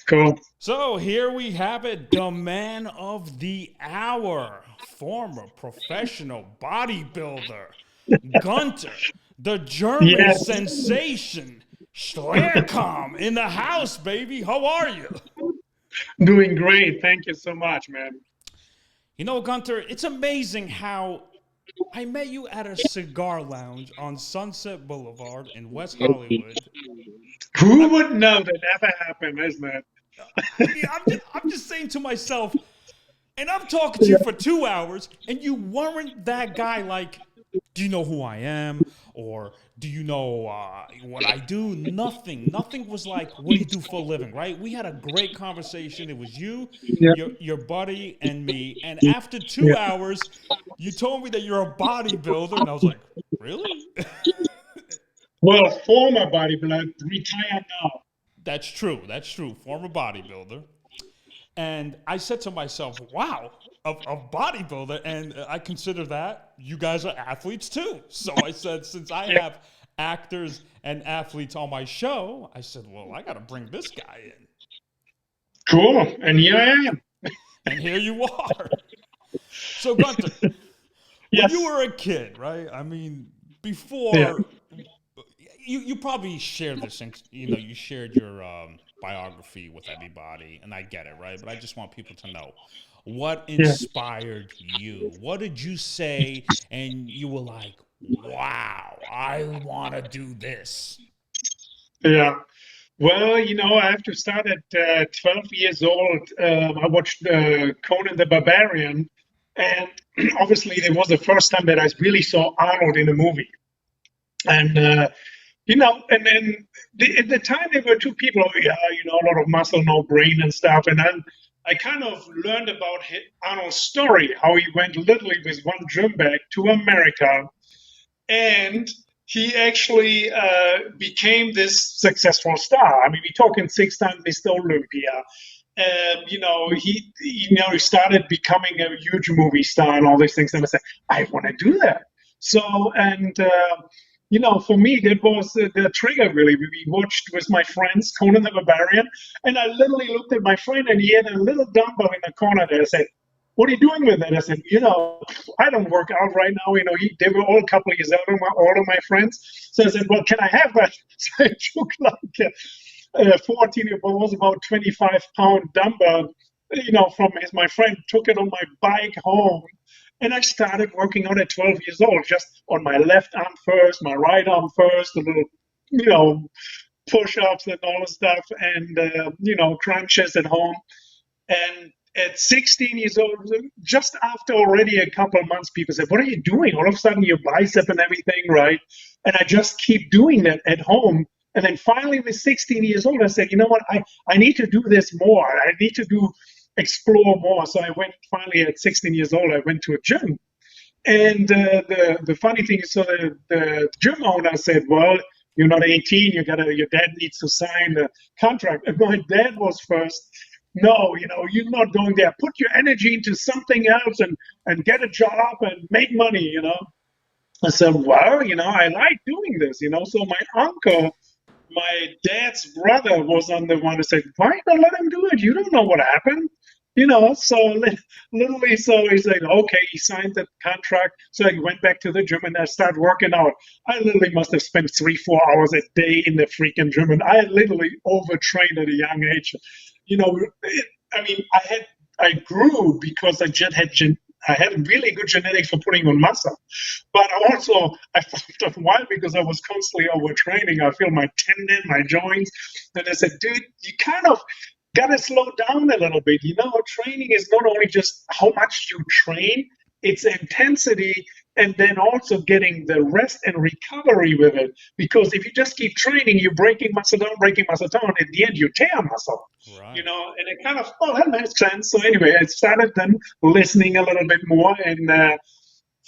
Cool. So here we have it, the man of the hour, former professional bodybuilder, Gunter, the German Yes, sensation, Schlierkamp in the house, baby. How are you? doing great. Thank you so much, man. You know, Gunter, it's amazing how I met you at a cigar lounge on Sunset Boulevard in West Hollywood. Who I'm, would know that ever happened, isn't it? I mean, I'm just saying to myself, and I'm talking to you for 2 hours, and you weren't that guy like, do you know who I am? Or do you know what I do? Nothing. Nothing was like, what do you do for a living, right? We had a great conversation. It was you, Yeah, your buddy, and me. And after two yeah. hours, you told me that you're a bodybuilder, and I was like, really? Well, former bodybuilder, retired now. That's true. That's true. Former bodybuilder. And I said to myself, wow, a bodybuilder. And I consider that you guys are athletes too. So I said, since I Yeah, have actors and athletes on my show, I said, well, I got to bring this guy in. cool. And here I am. And here you are. So, Gunter, when you Yes. were a kid, right? I mean, Yeah. before you probably shared this, you shared your biography with everybody, and I get it, right? But I just want people to know what Yeah. inspired you. What did you say, and you were like, "Wow, I want to do this." Yeah. Well, I have to start at 12 years old. I watched Conan the Barbarian, and obviously, it was the first time that I really saw Arnold in a movie. And and then at the time there were two people, yeah, a lot of muscle, no brain and stuff. And then I kind of learned about Arnold's story, how he went literally with one gym bag to America, and he actually became this successful star. I mean, we're talking six-time Mr. Olympia. He started becoming a huge movie star and all these things. And I said, I want to do that. So, and for me, that was the trigger. Really, we watched with my friends Conan the Barbarian, and I literally looked at my friend, and he had a little dumbbell in the corner there. I said, "What are you doing with it?" I said, I don't work out right now. They were all a couple of years older, all of my friends. So I said, well, can I have that? So I took like 14, it was about 25-pound dumbbell, from my friend, took it on my bike home. And I started working out at 12 years old, just on my left arm first, my right arm first, a little, push ups and all the stuff, and, crunches at home. And at 16 years old, just after already a couple of months, people said, what are you doing? All of a sudden, your bicep and everything, right? And I just keep doing that at home. And then finally, with 16 years old, I said, you know what? I need to do this more. I need to explore more. So I went finally at 16 years old, I went to a gym. And the funny thing is, so the gym owner said, well, you're not 18, your dad needs to sign the contract. And my dad was first, no, you're not going there. Put your energy into something else and get a job and make money. I said, well, I like doing this. So my uncle, my dad's brother, was on the one who said, why not let him do it? You don't know what happened. So literally, so he said, okay, he signed the contract. So I went back to the gym and I started working out. I literally must have spent 3-4 hours a day in the freaking gym, and I literally overtrained at a young age. I mean, I grew because I had really good genetics for putting on muscle, but also I found out why, because I was constantly overtraining. I feel my tendon, my joints, and I said, dude, you kind of got to slow down a little bit. Training is not only just how much you train, it's intensity, and then also getting the rest and recovery with it. Because if you just keep training, you're breaking muscle down. At the end, you tear muscle. Right. And it kind of, oh, that makes sense. So anyway, I started then listening a little bit more, and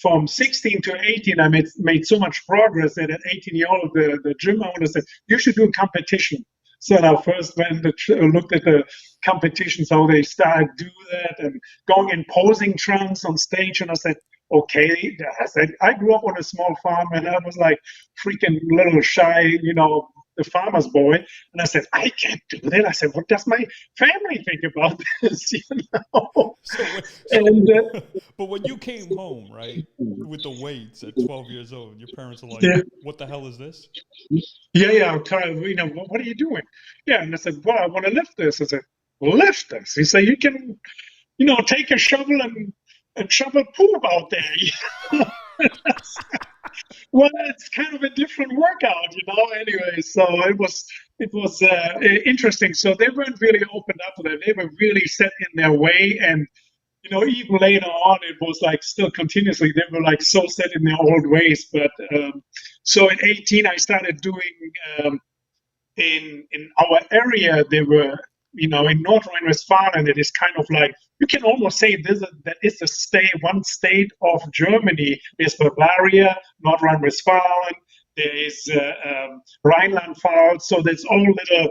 from 16 to 18, I made so much progress that at 18-year-old, the gym owner said, you should do a competition. So I first went and looked at the competitions, how they started do that, and going and posing trunks on stage. And I said, okay. I said, I grew up on a small farm, and I was like freaking little shy, the farmer's boy. And I said, I can't do that. I said, what does my family think about this? And but when you came home, right, with the weights at 12 years old, your parents are like, yeah, what the hell is this? yeah, kind of, what are you doing? Yeah, and I said, well, I want to lift this. I said, lift this. He said, you can, take a shovel and shovel poop out there. Well, it's kind of a different workout, Anyway, so it was interesting. So they weren't really opened up to that. They were really set in their way, and even later on, it was like still continuously. They were like so set in their old ways. But so at 18, I started doing in our area. They were in Nordrhein-Westfalen. It is kind of like you can almost say that is one state of Germany. There's Bavaria, Nordrhein-Westfalen. There is Rhineland-Pfalz. So there's all little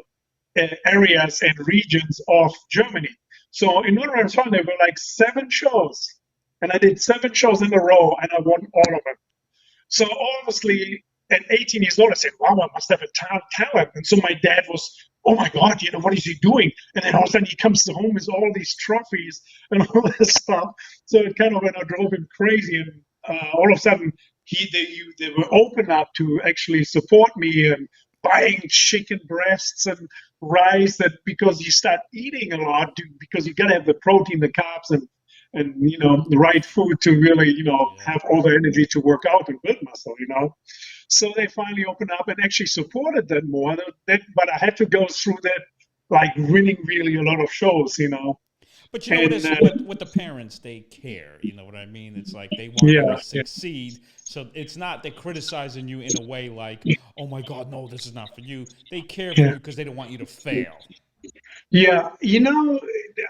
areas and regions of Germany. So in Nordrhein-Westfalen, there were like 7 shows, and I did 7 shows in a row, and I won all of them. So obviously, at 18 years old, I said, wow, I must have a talent. And so my dad was, oh my God, what is he doing? And then all of a sudden he comes home with all these trophies and all this stuff. So it kind of drove him crazy. And all of a sudden, they were open up to actually support me and buying chicken breasts and rice, because you start eating a lot, because you got to have the protein, the carbs, and the right food to really have all the energy to work out and build muscle. So they finally opened up and actually supported that more. But I had to go through that, like winning really a lot of shows. But with the parents, they care. You know what I mean? It's like they want you to succeed. So it's not they're criticizing you in a way like, oh my God, no, this is not for you. They care for you because they don't want you to fail. Yeah,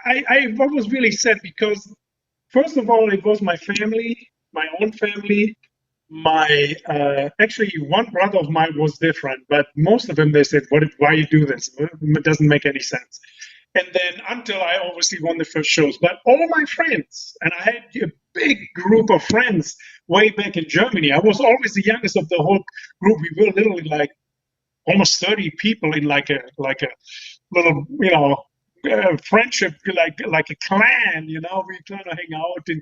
I was really sad because, first of all, it was my family, my own family. My actually, one brother of mine was different, but most of them, they said, why you do this? It doesn't make any sense. And then until I obviously won the first shows, but all my friends, and I had a big group of friends way back in Germany. I was always the youngest of the whole group. We were literally like almost 30 people in like a little, friendship, like a clan. We kind of hang out and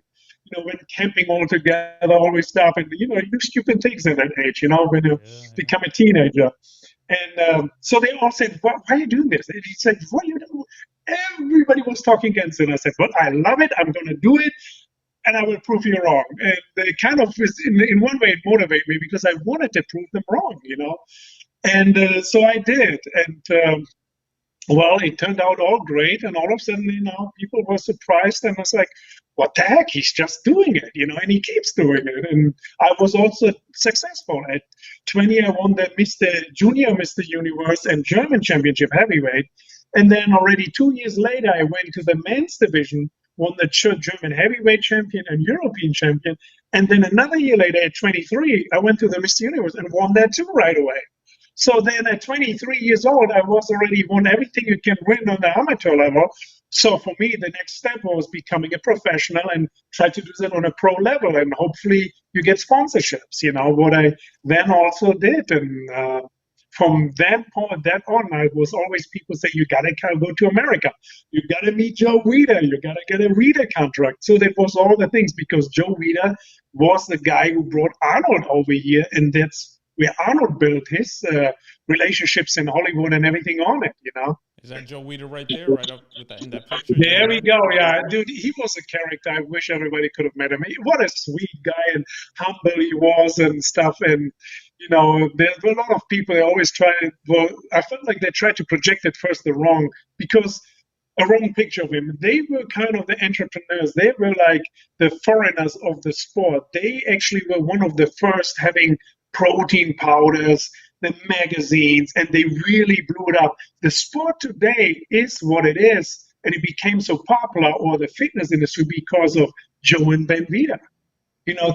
went camping all together, always stuff, and you do stupid things at that age, when you become a teenager. And so they all said, why are you doing this? And he said, what are you doing? Everybody was talking against it. And I said, well, I love it. I'm going to do it, and I will prove you wrong. And they kind of, in one way, it motivated me because I wanted to prove them wrong, And so I did. And well, it turned out all great, and all of a sudden, people were surprised, and I was like, what the heck? He's just doing it, and he keeps doing it. And I was also successful. At 20, I won the Junior Mr. Universe and German Championship heavyweight. And then already 2 years later, I went to the men's division, won the German heavyweight champion and European champion. And then another year later, at 23, I went to the Mr. Universe and won that too right away. So then at 23 years old, I was already won everything you can win on the amateur level. So for me, the next step was becoming a professional and try to do that on a pro level. And hopefully you get sponsorships, what I then also did. And from that on, I was always people say, you got to go to America. You got to meet Joe Weider. You got to get a Weider contract. So that was all the things, because Joe Weider was the guy who brought Arnold over here. And that's where Arnold built his relationships in Hollywood and everything on it, Is that Joe Weider right there, right up in that picture? There we go, yeah. Dude, he was a character. I wish everybody could have met him. What a sweet guy and humble he was and stuff. And, there's a lot of people, they always I felt like they tried to project at first a wrong picture of him. They were kind of the entrepreneurs. They were like the foreigners of the sport. They actually were one of the first having protein powders, the magazines, and they really blew it up. The sport today is what it is, and it became so popular, or the fitness industry, because of Joe and Ben Weider.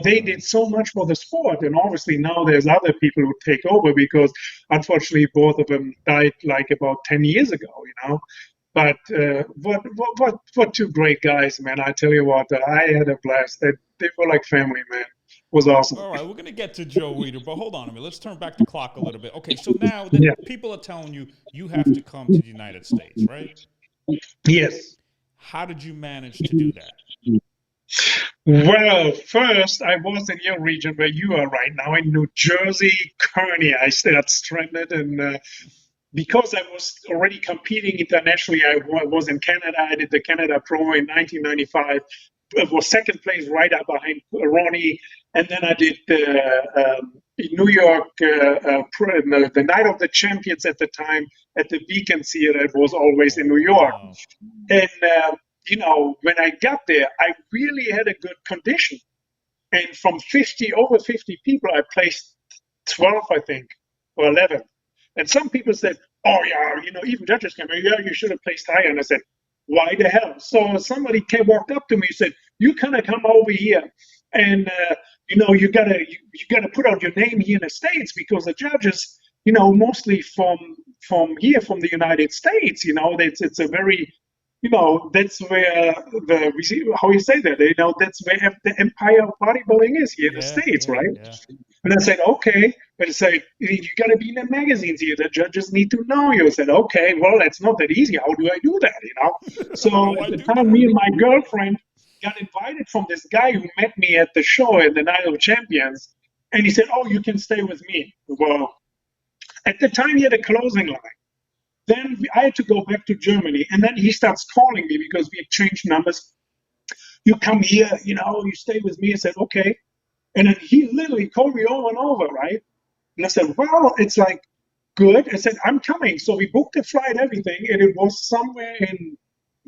They did so much for the sport, and obviously now there's other people who take over, because unfortunately both of them died like about 10 years ago, But what two great guys, man. I tell you what, I had a blast. They were like family, man. was awesome. All right, we're gonna get to Joe Weider, but hold on a minute. Let's turn back the clock a little bit. Okay, so now that Yeah. people are telling you you have to come to the United States, right? Yes. How did you manage to do that? Well, first I was in your region where you are right now in New Jersey, Kearney. I stayed at stranded, and because I was already competing internationally, I was in Canada. I did the Canada Pro in 1995. It was second place right up behind Ronnie. And then I did in New York, the Night of the Champions at the time at the Beacon Theater. It was always in New York. Wow. And, when I got there, I really had a good condition. And from over 50 people, I placed 12, I think, or 11. And some people said, oh, yeah, even judges came, yeah, you should have placed higher. And I said, why the hell? So somebody walked up to me and said, you kind of come over here and, you gotta put out your name here in the States because the judges, mostly from here, from the United States, it's a very, that's where how you say that, that's where the empire of bodybuilding is here in the States, right? Yeah. And I said, okay. But I said, you got to be in the magazines here. The judges need to know you. I said, okay, well, that's not that easy. How do I do that, So at the time, me and my girlfriend got invited from this guy who met me at the show at the Night of Champions. And he said, oh, you can stay with me. Well, at the time, he had a closing line. Then I had to go back to Germany. And then he starts calling me because we exchanged numbers. You come here, you stay with me. I said, okay. And then he literally called me over and over, right? And I said, well, it's like, good. I said, I'm coming. So we booked the flight, everything. And it was somewhere in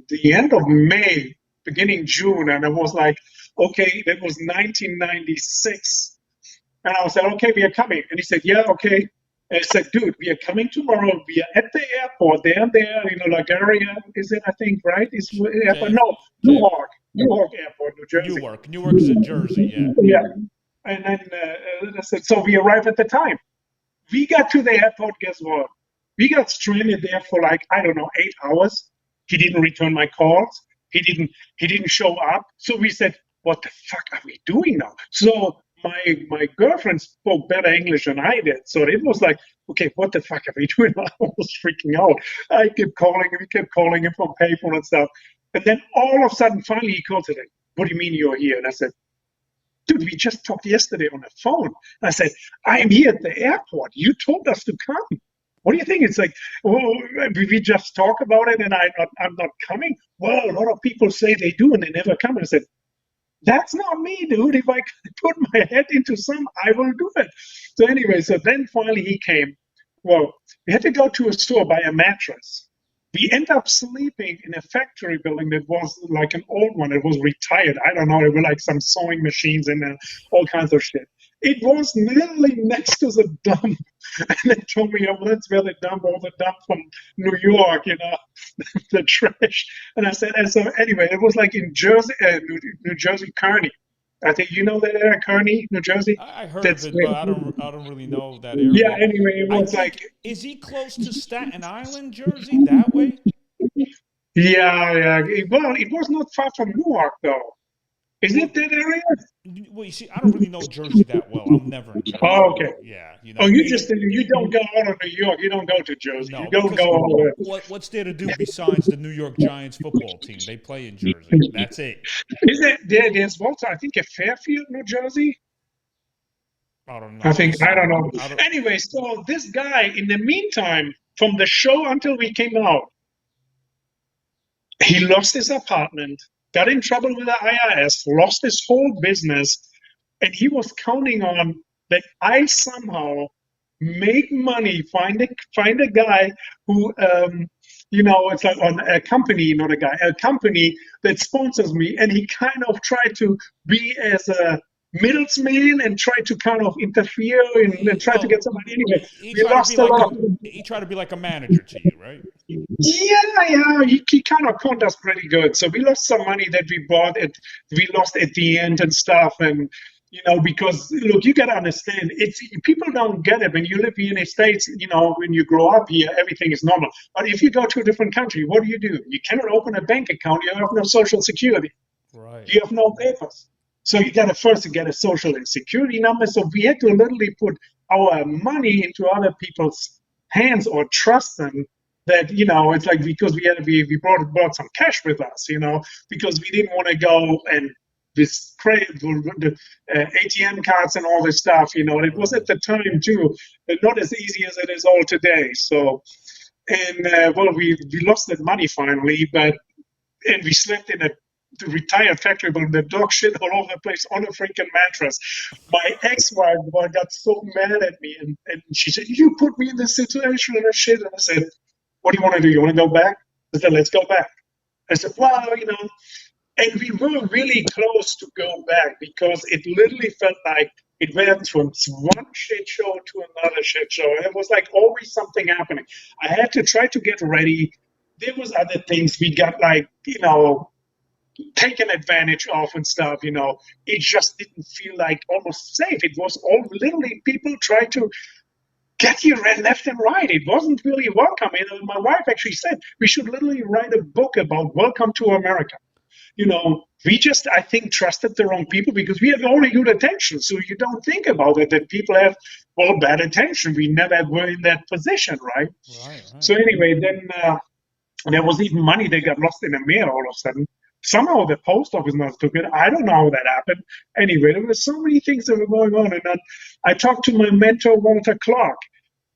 the end of May, beginning June. And I was like, okay, that was 1996. And I was like, okay, we are coming. And he said, yeah, okay. And I said, dude, we are coming tomorrow. We are at the airport. There, LaGuardia, is it, I think, right? Is airport? No, Newark Airport, New Jersey. Newark is in Jersey, yeah. Yeah. And then I said, so we arrived at the time. We got to the airport, guess what? We got stranded there for 8 hours. He didn't return my calls. He didn't show up. So we said, what the fuck are we doing now? So my girlfriend spoke better English than I did. So it was like, okay, what the fuck are we doing? I was freaking out. I kept calling him. We kept calling him from payphone and stuff. And then all of a sudden, finally, he called today. What do you mean you're here? And I said, dude, we just talked yesterday on the phone. And I said, I'm here at the airport. You told us to come. What do you think? It's like, well, we just talk about it and I'm not coming. Well, a lot of people say they do and they never come. And I said, that's not me, dude. If I put my head into some, I will do it. So anyway, so then finally he came. Well, we had to go to a store, buy a mattress. We end up sleeping in a factory building that was like an old one. It was retired. I don't know. There were like some sewing machines and all kinds of shit. It was literally next to the dump. And they told me, well, that's where they dump all the dump from New York, the trash. And I said, and so anyway, it was like in Jersey, New Jersey, Kearney. I think you know that area, Kearney, New Jersey. I heard of it, but I don't really know that area. Yeah, anyway, it was is he close to Staten Island, Jersey, that way? Yeah. Well, it was not far from Newark, though. Is it that area? Well, you see, I don't really know Jersey that well. I'm never in Jersey. Oh, okay. Yeah, you don't go out of New York. You don't go to Jersey. No, you don't go all the way. What's there to do besides the New York Giants football team? They play in Jersey. That's it. Is there's also, I think, a Fairfield, New Jersey? I don't know. I don't know. Anyway, so this guy, in the meantime, from the show until we came out, he lost his apartment, got in trouble with the IRS, lost his whole business, and he was counting on that I somehow make money, find a guy who, it's like on a company, not a guy, a company that sponsors me, and he kind of tried to be as a middleman and try to kind of interfere and try to get somebody. Anyway, we lost a lot. He tried to be like a manager to you, right? Yeah. He kind of conned us pretty good. So we lost some money that we lost at the end and stuff. And, because, look, you got to understand, people don't get it. When you live here in the States, when you grow up here, everything is normal. But if you go to a different country, what do? You cannot open a bank account. You have no social security. Right. You have no papers. So you got to first get a social security number. So we had to literally put our money into other people's hands or trust them that, it's like, because we brought some cash with us, because we didn't want to go and this the ATM cards and all this stuff, it was at the time too, but not as easy as it is all today. So, and well, we lost that money finally, and we slept in a retired factory building, the dog shit all over the place on a freaking mattress. My ex-wife got so mad at me, and she said, "You put me in this situation and shit." And I said, "What do you want to do? You want to go back?" I said, "Let's go back." I said, "Well, and we were really close to go back because it literally felt like it went from one shit show to another shit show. And it was like always something happening. I had to try to get ready. There was other things we got like, taken advantage of and stuff, It just didn't feel like almost safe. It was all literally people try to get you left and right. It wasn't really welcome. My wife actually said we should literally write a book about Welcome to America. We just, I think, trusted the wrong people because we have only good attention. So you don't think about it, that people have, bad attention. We never were in that position, right? Right. So anyway, then there was even money that got lost in the mail all of a sudden. Somehow the post office must took it. I don't know how that happened. Anyway, there were so many things that were going on. And then I talked to my mentor, Walter Clark,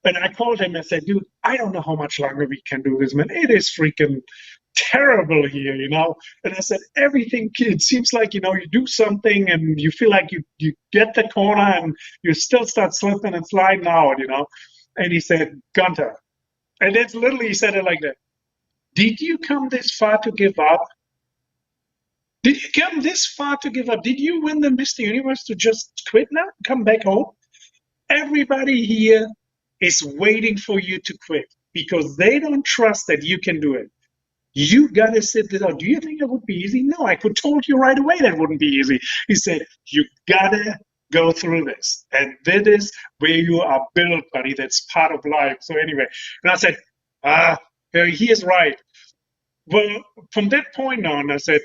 and I called him and said, "Dude, I don't know how much longer we can do this, man. It is freaking terrible here, And I said, everything, it seems like, you do something and you feel like you get the corner and you still start slipping and sliding out, And he said, "Gunter," and that's literally, he said it like that. "Did you come this far to give up? Did you come this far to give up? Did you win the Mr. Universe to just quit now? Come back home? Everybody here is waiting for you to quit because they don't trust that you can do it. You gotta sit this out. Do you think it would be easy? No, I could told you right away that wouldn't be easy." He said, "You gotta go through this. And that is where you are built, buddy. That's part of life." So anyway, and I said, he is right. Well, from that point on, I said,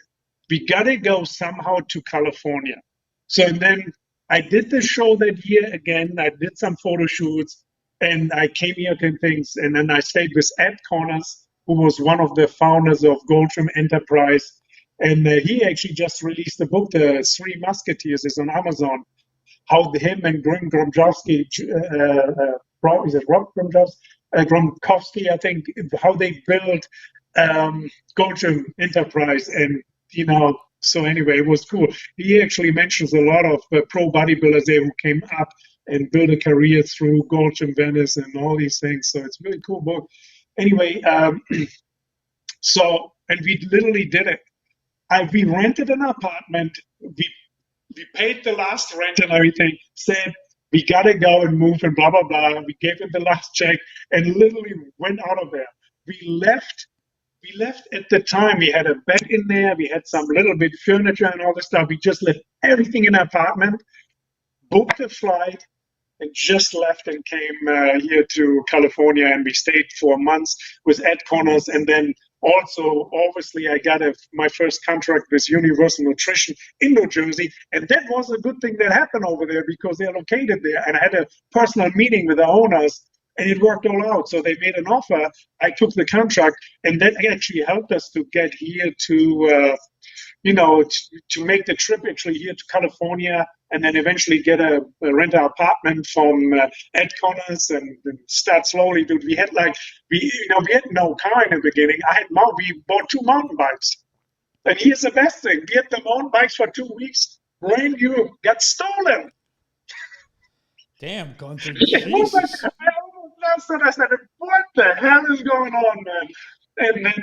we gotta go somehow to California. So then I did the show that year again. I did some photo shoots and I came here to things. And then I stayed with Ed Connors, who was one of the founders of Goldrum Enterprise. And he actually just released a book, The Three Musketeers, is on Amazon. How him and Grim Gromkowski, is it Rob Gromkowski, I think, how they built Goldrum Enterprise. And, so anyway, it was cool. He actually mentions a lot of pro bodybuilders there who came up and built a career through Goldrum Venice and all these things. So it's a really cool book. Anyway, and we literally did it. We rented an apartment. We paid the last rent and everything, said, we got to go and move and blah, blah, blah. We gave him the last check and literally went out of there. We left at the time. We had a bed in there. We had some little bit furniture and all this stuff. We just left everything in the apartment, booked a flight, and just left and came here to California. And we stayed for months with Ed Connors. And then also, obviously, I got my first contract with Universal Nutrition in New Jersey. And that was a good thing that happened over there because they're located there. And I had a personal meeting with the owners. And it worked all out. So they made an offer. I took the contract, and that actually helped us to get here to, to make the trip actually here to California, and then eventually get a rent an apartment from Ed Connors and start slowly. Dude, we had we had no car in the beginning. We bought 2 mountain bikes, and here's the best thing: we had the mountain bikes for 2 weeks, brand new, got stolen. Damn, Gunter, Jesus. I said, "What the hell is going on, man?" And then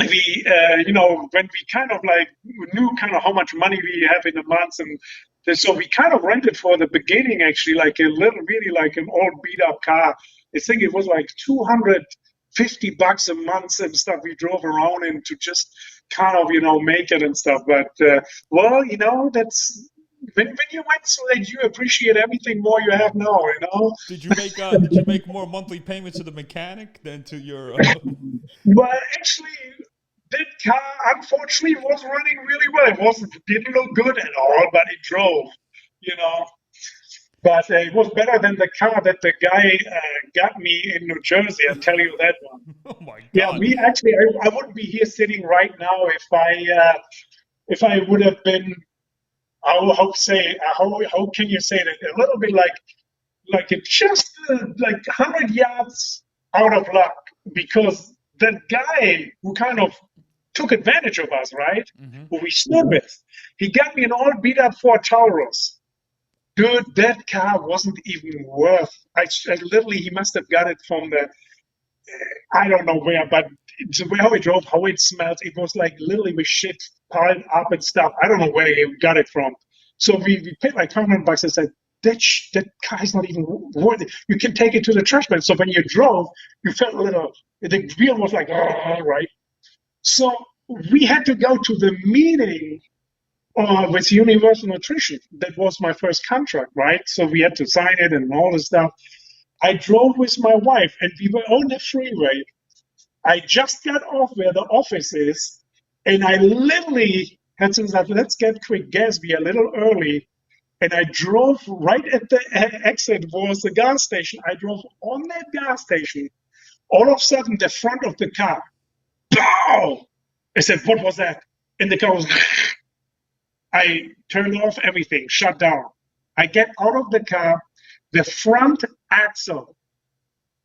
we, when we kind of knew kind of how much money we have in a month, and so we kind of rented for the beginning actually like an old beat up car. I think it was like $250 a month and stuff. We drove around in to just kind of make it and stuff. But that's. When you went through that, you appreciate everything more you have now, Did you make more monthly payments to the mechanic than to your? Well, actually, that car, unfortunately, was running really well. Didn't look good at all, but it drove, you know. But it was better than the car that the guy got me in New Jersey. I'll tell you that one. Oh my Yeah, God. we actually, I wouldn't be here sitting right now if I would have been, how can you say that? A little bit like it just like 100 yards out of luck, because that guy who kind of took advantage of us, right? Hmm. Who we stood with, he got me an all beat up Ford Taurus. Dude, that car wasn't even worth. I literally, he must have got it from the, I don't know where, but the way how it drove, how it smelled, it was like literally with shit piled up and stuff. I don't know where he got it from. So we paid like $500 and said, that car is not even worth it. You can take it to the trash bin. So when you drove, you felt a little, the wheel was like, right? So we had to go to the meeting with Universal Nutrition. That was my first contract, right? So we had to sign it and all this stuff. I drove with my wife and we were on the freeway. I just got off where the office is, and I literally had to say, let's get quick gas. We are a little early. And I drove right at the exit was the gas station. I drove on that gas station. All of a sudden, the front of the car, pow! I said, what was that? And the car was, I turned off everything, shut down. I get out of the car. The front axle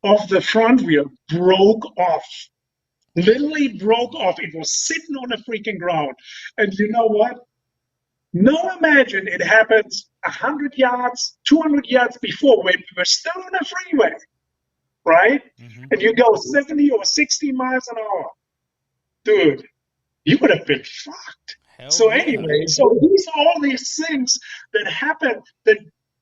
of the front wheel broke off. Literally broke off. It was sitting on the freaking ground. And you know what? Now imagine it happens 100 yards, 200 yards before when we were still on the freeway, right? Hmm. And you go 70 or 60 miles an hour. Dude, you would have been fucked. Hell So yeah. anyway, so these are all these things that happen that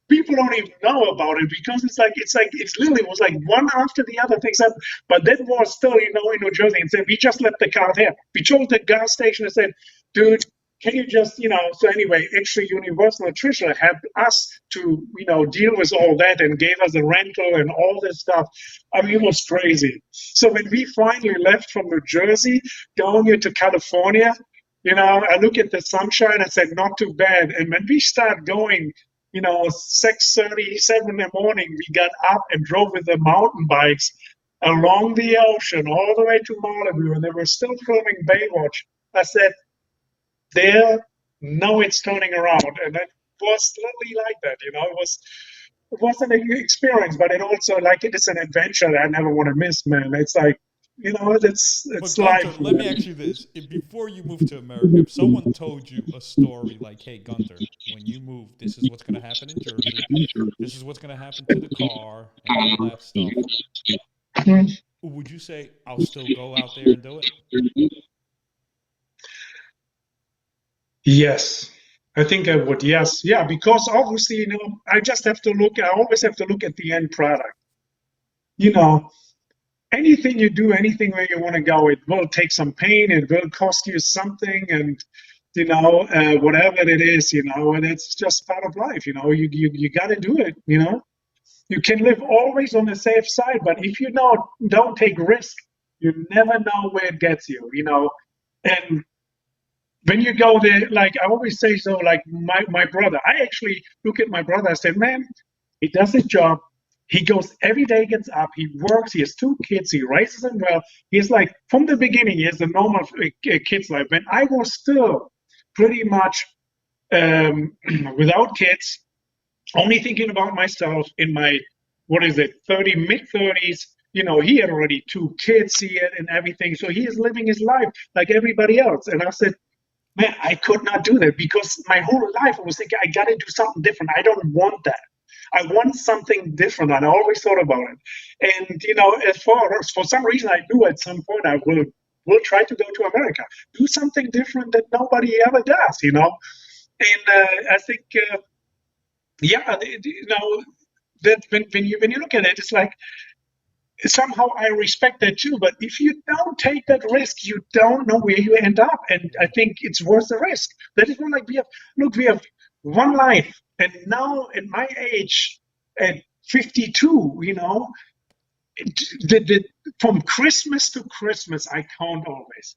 people don't even know about it, because it's literally was like one after the other things happen. But that was still, in New Jersey, and said we just left the car there. We told the gas station and said, dude, can you just, so anyway, actually Universal Nutrition helped us to, deal with all that and gave us a rental and all this stuff. I mean, it was crazy. So when we finally left from New Jersey going into California, I look at the sunshine, I said, not too bad. And when we start going, 6:30, 7 in the morning, we got up and drove with the mountain bikes along the ocean all the way to Malibu, and they were still filming Baywatch. I said, now it's turning around. And it was literally like that, it was an experience, but it also, like, it is an adventure that I never want to miss, man. It's like, But it's Gunter, life, let me man. ask you this. Before you moved to America, if someone told you a story like, hey, Gunter, when you move, this is what's going to happen in Jersey, this is what's going to happen to the car, and all that stuff, would you say, I'll still go out there and do it? Yes, I think I would. Yes, yeah, because obviously, I always have to look at the end product. You know, anything you do, anything where you want to go, it will take some pain, it will cost you something, and whatever it is, and it's just part of life. You got to do it. You can live always on the safe side, but if you don't take risk, you never know where it gets you. And when you go there, like I always say, so like my brother, I actually look at my brother. I said, man, he does his job. He goes every day, gets up, he works, he has 2 kids, he raises them well. He's like, from the beginning, he has a normal kid's life. When I was still pretty much without kids, only thinking about myself in my, what is it, mid 30s, he had already 2 kids, he had and everything. So he is living his life like everybody else. And I said, man, I could not do that, because my whole life I was thinking, I got to do something different. I don't want that. I want something different. And I always thought about it. And, as for some reason, I knew at some point I will try to go to America, do something different that nobody ever does. And I think, yeah, that when you look at it, it's like, somehow I respect that too. But if you don't take that risk, you don't know where you end up. And I think it's worth the risk. That is more like we have one life. And now at my age, at 52, the, from Christmas to Christmas, I count always.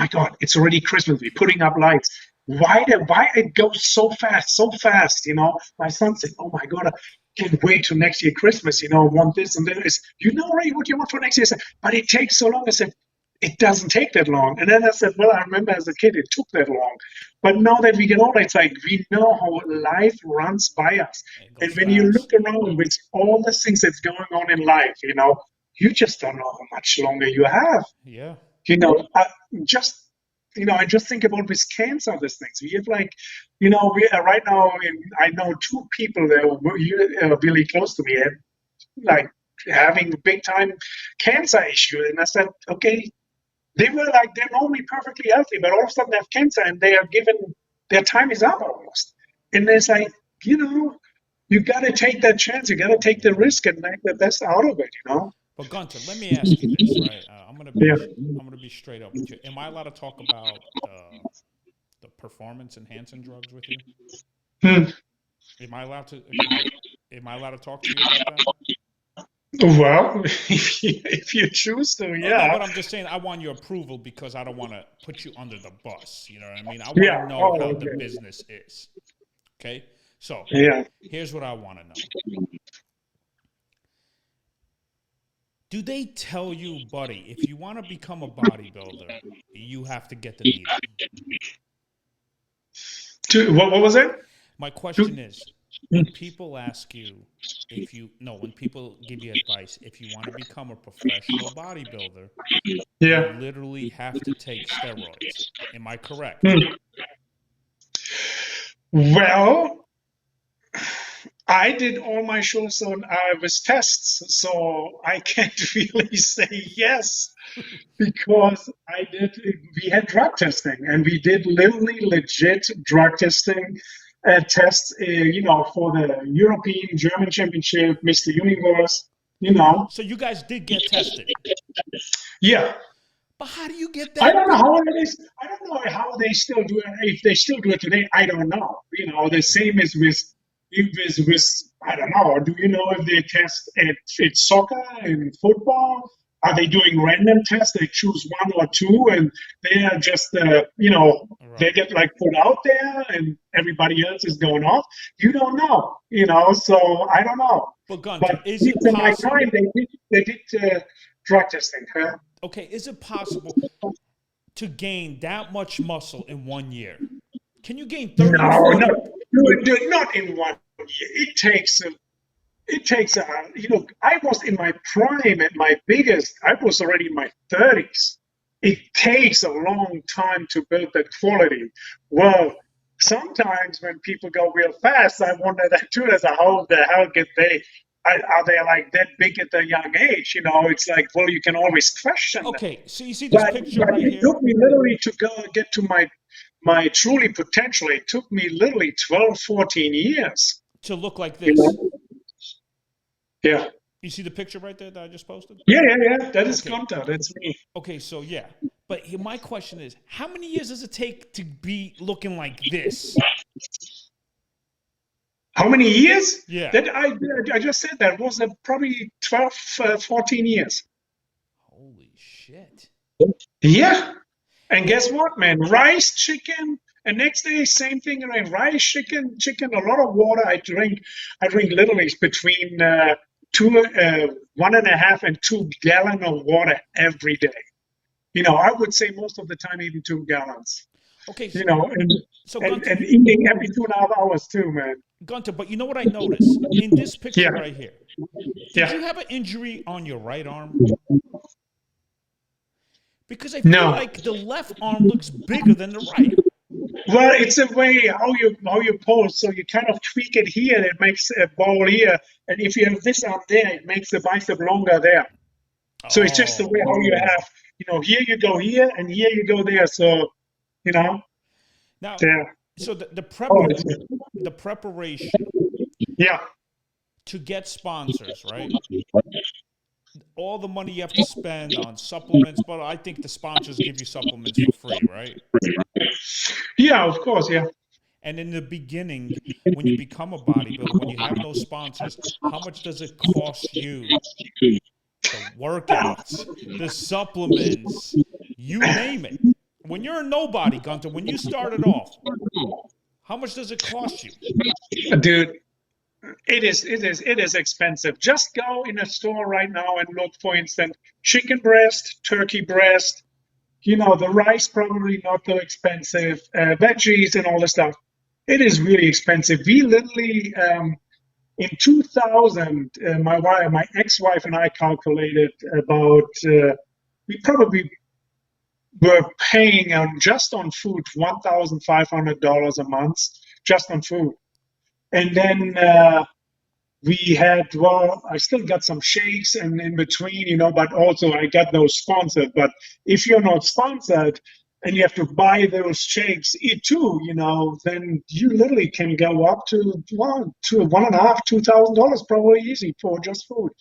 my God, it's already Christmas. We're putting up lights. Why it goes so fast, so fast? You know, my son said, "Oh my God, I can't wait till next year Christmas. You know, want this and this. You know already what you want for next year." I said, "But it takes so long." I said, "It doesn't take that long." And then I said, "Well, I remember as a kid it took that long, but now that we get older, it's like we know how life runs by us. And when you look around with all the things that's going on in life, you know, you just don't know how much longer you have." Yeah. You know, I just think about with cancer, these things. We have like, you know, we right now, I know two people that are really close to me, and like having big time cancer issue. And I said, okay, they were like, they're normally perfectly healthy, but all of a sudden they have cancer and they are given, their time is up almost. And it's like, you know, you got to take that chance. You got to take the risk and make the best out of it, you know? But Gunter, let me ask you this, right? I'm gonna be straight up with you. Am I allowed to talk about the performance enhancing drugs with you? Hmm. Am I allowed to? Am I allowed to talk to you about that? Well, if you choose to, yeah. Oh, no, but I'm just saying I want your approval because I don't want to put you under the bus. You know what I mean? I want to know how the business is. Okay? So here's what I want to know. Do they tell you, buddy, if you want to become a bodybuilder, you have to get the needle? What was it? My question is, when people ask you when people give you advice, if you want to become a professional bodybuilder, you literally have to take steroids. Am I correct? Well, I did all my shows on with tests, so I can't really say yes because we had drug testing and we did literally legit drug testing tests, you know, for the European German Championship, Mr. Universe, you know. So you guys did get tested? Yeah. But how do you get that? I don't know how it is. I don't know how they still do it. If they still do it today, I don't know. You know, the same as with I don't know. Do you know if they test at soccer and football? Are they doing random tests? They choose one or two, and they are just, you know, they get like put out there, and everybody else is going off. You don't know, you know. So I don't know. But Gunter, is it possible? My time, they did drug testing. Huh? Okay, is it possible to gain that much muscle in 1 year? Can you gain 30 No, not in 1 year. It takes, you know, I was in my prime at my biggest, I was already in my 30s. It takes a long time to build that quality. Well, sometimes when people go real fast, I wonder that too, as how the hell get they, are they like that big at a young age? You know, it's like, well, you can always question them. Okay, so you see this picture right here? It took me literally to get to my truly potential. It took me literally 12, 14 years. To look like this. Yeah. You see the picture right there that I just posted? Yeah. That is Gunter. That's me. Okay, so yeah. But my question is, how many years does it take to be looking like this? How many years? Yeah. That I just said that was probably 12, 14 years. Holy shit. Yeah. And guess what, man? Rice, chicken, and next day, same thing. Rice, chicken, a lot of water. I drink literally between 1.5 and 2 gallons of water every day. You know, I would say most of the time even 2 gallons. Okay. You know, Gunter, and eating every 2.5 hours too, man. Gunter, but you know what I noticed in this picture right here? Did you have an injury on your right arm? Because I feel like the left arm looks bigger than the right. Well, it's a way how you pose. So you kind of tweak it here, and it makes a ball here. And if you have this arm there, it makes the bicep longer there. So it's just the way how you have, you know, here you go here, and here you go there. So, you know. Now, so the preparation. Yeah. To get sponsors, right? All the money you have to spend on supplements, but I think the sponsors give you supplements for free, right? Yeah, of course, yeah. And in the beginning, when you become a bodybuilder, when you have no sponsors, how much does it cost you? The workouts, the supplements, you name it. when you're a nobody, Gunter, when you started off, how much does it cost you? Dude, it is expensive. Just go in a store right now and look, for instance, chicken breast, turkey breast. The rice probably not so expensive, veggies and all the stuff. It is really expensive. We literally in 2000, my ex-wife and I calculated about we probably were paying just on food $1,500 a month just on food, and then we had, well, I still got some shakes and in between, but also I got those sponsored. But if you're not sponsored and you have to buy those shakes too, then you literally can go up to $1,500, $2,000 probably easy for just food.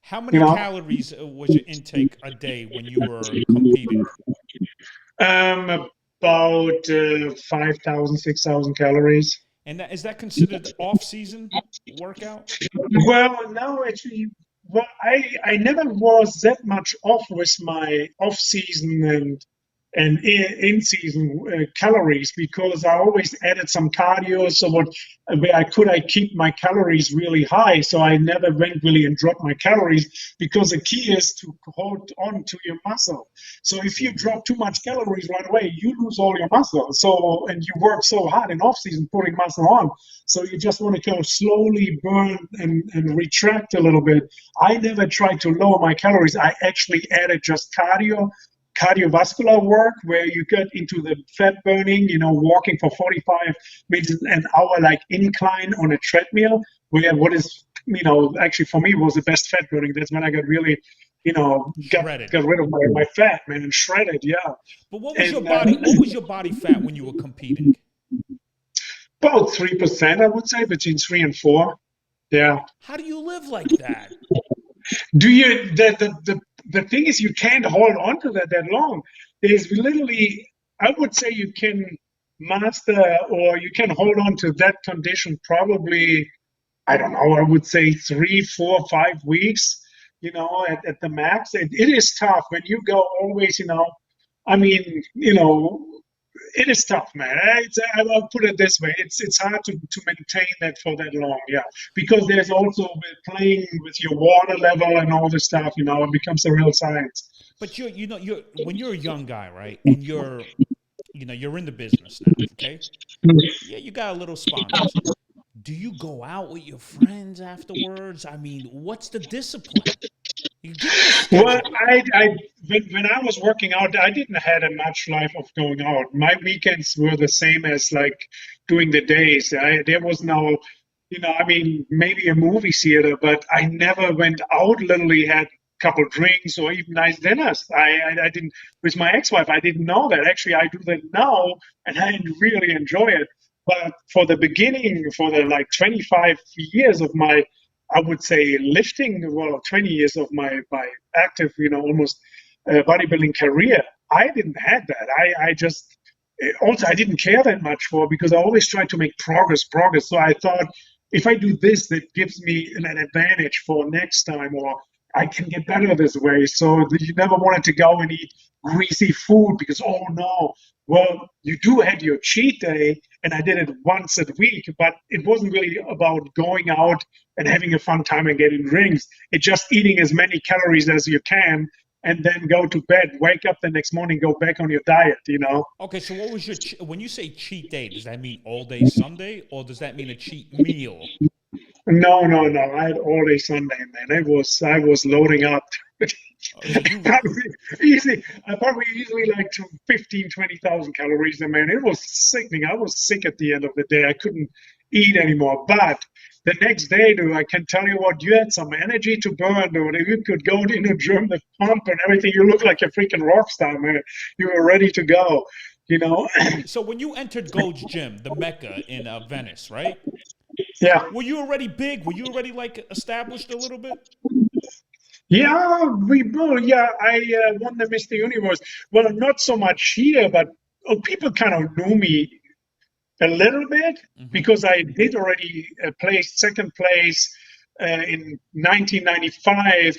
How many calories was your intake a day when you were competing? About 5,000, 6,000 calories. And is that considered off-season workout? Well, no, actually, I never was that much off with my off-season and in-season calories, because I always added some cardio, so where I keep my calories really high, so I never went really and dropped my calories, because the key is to hold on to your muscle. So if you drop too much calories right away, you lose all your muscle. So, and you work so hard in off-season putting muscle on, so you just want to go slowly burn and retract a little bit. I never tried to lower my calories. I actually added just cardiovascular work, where you get into the fat burning, walking for 45 minutes an hour, like incline on a treadmill, where what is, actually for me was the best fat burning. That's when I got really, got rid of my fat, man, and shredded, yeah. But what was your body fat when you were competing? About 3%, I would say, between 3 and 4. Yeah. How do you live like that? Do you, the thing is, you can't hold on to that long. There's literally, I would say you can master, or you can hold on to that condition probably, I don't know, I would say 3, 4, 5 weeks, at the max. It is tough when you go always, it is tough, man. I'll put it this way. It's hard to maintain that for that long, yeah. Because there's also playing with your water level and all this stuff, it becomes a real science. But you're when you're a young guy, right? And you're in the business now, okay? Yeah, you got a little sponsors. Do you go out with your friends afterwards? I mean, what's the discipline? Well, when I was working out, I didn't have a much life of going out. My weekends were the same as like doing the days. There was no, maybe a movie theater, but I never went out. Literally had a couple drinks or even nice dinners. I didn't, with my ex-wife, I didn't know that. Actually, I do that now, and I really enjoy it. But for the beginning, for the 25 years of my, I would say, lifting, 20 years of my active, almost bodybuilding career, I didn't have that. I just, also, I didn't care that much for, because I always tried to make progress. So I thought, if I do this, that gives me an advantage for next time, or I can get better this way. So you never wanted to go and eat greasy food, because, oh no. Well, you do have your cheat day, and I did it once a week, but it wasn't really about going out and having a fun time and getting drinks. It's just eating as many calories as you can, and then go to bed, wake up the next morning, go back on your diet, Okay, so what was your, when you say cheat day, does that mean all day Sunday, or does that mean a cheat meal? No. I had all day Sunday, man. I was loading up. probably easily like 15, 20,000 calories a man. It was sickening. I was sick at the end of the day. I couldn't eat anymore. But the next day, dude, I can tell you what, you had some energy to burn, dude. You could go in the gym, the pump and everything. You look like a freaking rock star, man. You were ready to go, So when you entered Gold's Gym, the Mecca in Venice, right? Yeah. Were you already big? Were you already established a little bit? Yeah, we both. Yeah, I won the Mr. Universe. Well, not so much here, but people kind of knew me a little bit, because I did already place second place in 1995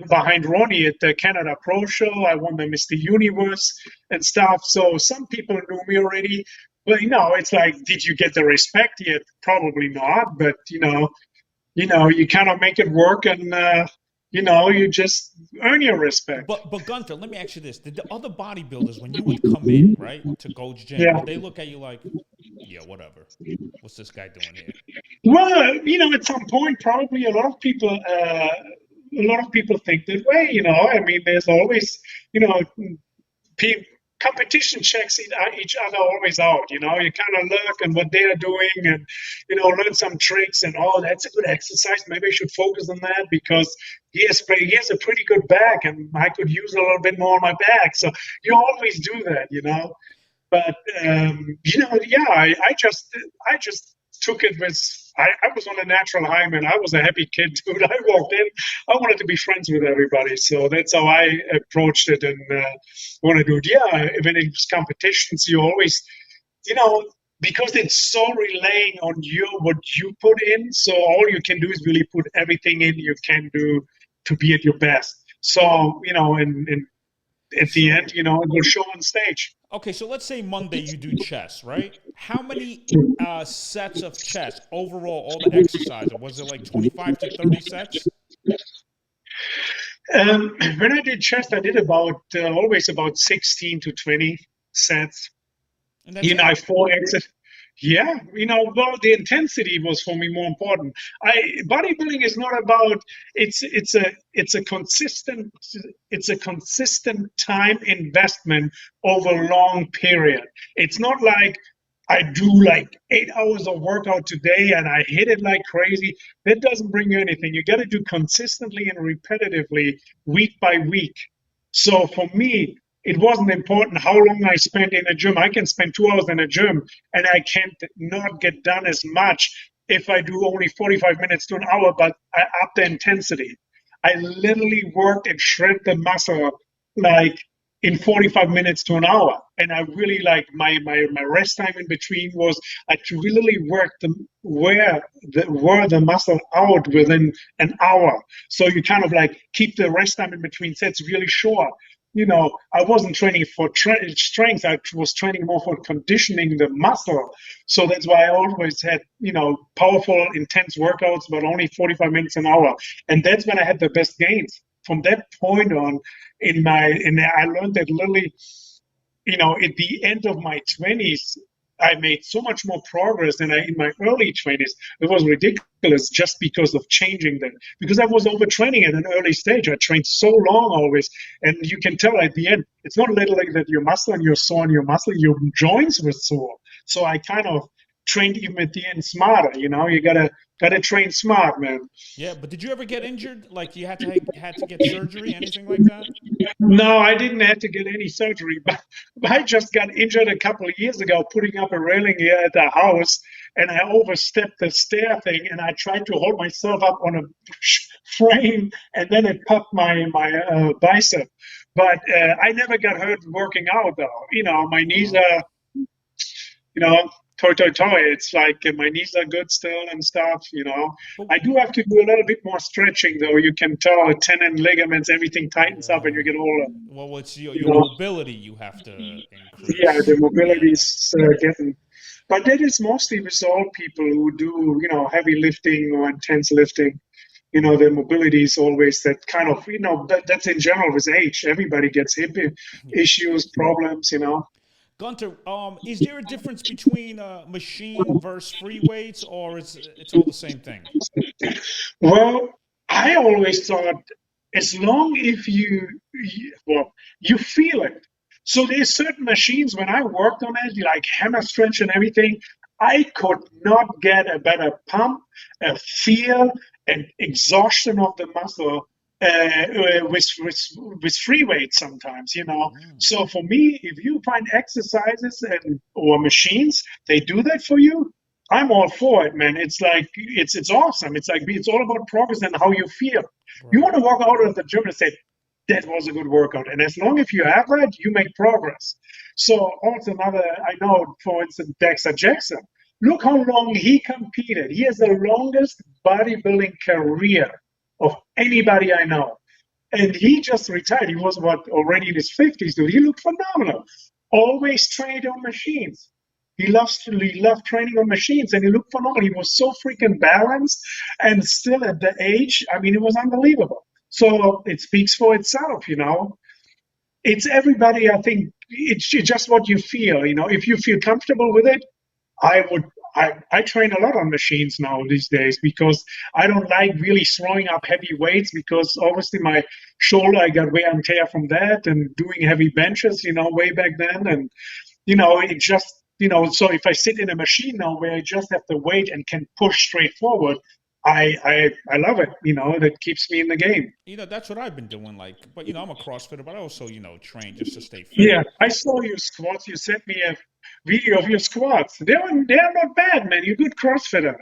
behind Ronnie at the Canada Pro Show. I won the Mr. Universe and stuff. So some people knew me already. But it's like, did you get the respect yet? Probably not. But you kind of make it work, and you just earn your respect. But Gunter, let me ask you this: did the other bodybuilders, when you would come in, right, to Gold's Gym, Yeah. would they look at you like, yeah, whatever, what's this guy doing here? Well, at some point, probably a lot of people think that way. I mean, there's always, competition checks each other always out. You kind of look and what they're doing, and learn some tricks, and that's a good exercise. Maybe I should focus on that because he has a pretty good back, and I could use a little bit more on my back. So you always do that. But yeah, I just took it with. I was on a natural high, man. I was a happy kid, dude. I walked in. I wanted to be friends with everybody, so that's how I approached it. And want to do it. Yeah, when it's competitions, you always, because it's so relying on what you put in. So all you can do is really put everything in you can do to be at your best. So and at the end, it will show on stage. Okay, so let's say Monday you do chest, right? How many sets of chest overall, all the exercises? Was it like 25 to 30 sets? When I did chest, I did always about 16 to 20 sets. And that's 4 exercises. Yeah, well, the intensity was for me more important. Bodybuilding is not about it's a consistent time investment over a long period. It's not like I do like 8 hours of workout today and I hit it like crazy. That doesn't bring you anything. You got to do consistently and repetitively, week by week. So for me, it wasn't important how long I spent in a gym. I can spend 2 hours in a gym and I can't not get done as much if I do only 45 minutes to an hour, but I up the intensity. I literally worked and shred the muscle like in 45 minutes to an hour. And I really like my rest time in between was I really worked wear the muscle out within an hour. So you kind of like keep the rest time in between sets really short. I wasn't training for strength. I was training more for conditioning the muscle. So that's why I always had, powerful, intense workouts, but only 45 minutes an hour. And that's when I had the best gains. From that point on, I learned that literally, at the end of my 20s, I made so much more progress than in my early 20s. It was ridiculous just because of changing them. Because I was overtraining at an early stage. I trained so long always. And you can tell at the end, it's not literally that your muscle and you're sore on your muscle, your joints were sore. So I kind of trained even at the end smarter. You gotta train smart, man. Yeah, but did you ever get injured? Like you had to get surgery, anything like that? No, I didn't have to get any surgery, but I just got injured a couple of years ago putting up a railing here at the house, and I overstepped the stair thing, and I tried to hold myself up on a frame, and then it popped my bicep. But I never got hurt working out, though. My knees are, toy. It's like my knees are good still and stuff, I do have to do a little bit more stretching, though. You can tell tendon, ligaments, everything tightens up when you get older. Well, it's your mobility you have to increase. Yeah, the mobility is getting. But that is mostly with all people who do, heavy lifting or intense lifting. Their mobility is always that kind of, that's in general with age. Everybody gets hip issues, problems, Gunter, is there a difference between machine versus free weights, or it's all the same thing? Well, I always thought as long if you feel it. So there's certain machines when I worked on it, like hammer stretch and everything, I could not get a better pump, a feel, and exhaustion of the muscle with free weights sometimes, So for me, if you find exercises or machines, they do that for you, I'm all for it, man. It's like it's awesome. It's all about progress and how you feel. Right. You want to walk out of the gym and say, that was a good workout. And as long as you have that, you make progress. So also I know, for instance, Dexter Jackson. Look how long he competed. He has the longest bodybuilding career of anybody I know. And he just retired. He was already in his 50s, dude. He looked phenomenal. Always trained on machines. He loved training on machines, and he looked phenomenal. He was so freaking balanced, and still at the age, I mean, it was unbelievable. So it speaks for itself, you know. It's everybody. I think it's just what you feel, you know. If you feel comfortable with it, I would. I train a lot on machines now these days because I don't like really throwing up heavy weights because obviously my shoulder, I got wear and tear from that and doing heavy benches, you know, way back then. And, you know, it just, you know, so if I sit in a machine now where I just have the weight and can push straight forward, I love it, you know, that keeps me in the game. You know, that's what I've been doing. Like, but you know, I'm a CrossFitter, but I also, you know, train just to stay fit. Yeah, I saw your squats. You sent me a video of your squats. They're not bad, man. You're a good CrossFitter.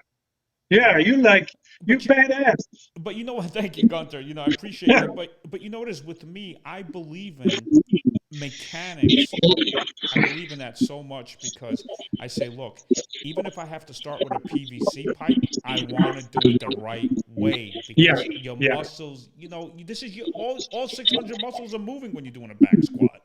Yeah, Yeah, you but you, badass. but you know what? Thank you, Gunter. You know, I appreciate Yeah, that. But you know what is with me? I believe in mechanics. I believe in that so much because I say, look, even if I have to start with a PVC pipe, I want to do it the right way yeah, because your yeah. muscles, you know, this is your all 600 muscles are moving when you're doing a back squat.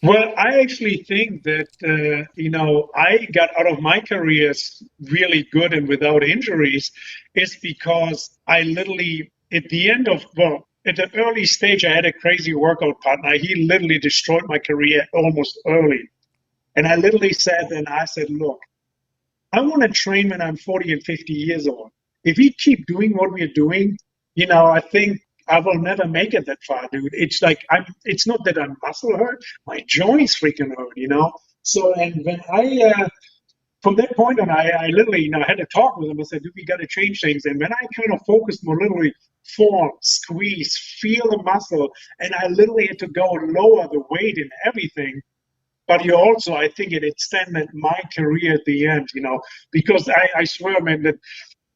Well, I actually think that you know I got out of my careers really good and without injuries, is because I literally at the end of well at the early stage I had a crazy workout partner. He literally destroyed my career almost early, and I literally said and I said, look, I want to train when I'm 40 and 50 years old. If we keep doing what we're doing, you know, I think I will never make it that far, dude. It's like it's not that I'm muscle hurt, my joints freaking hurt, you know. So, and when from that point on, I literally, you know, I had to talk with him. I said, dude, we got to change things. And when I kind of focused more literally form, squeeze, feel the muscle, and I literally had to go lower the weight and everything, but you also, I think it extended my career at the end, you know, because I swear, man, that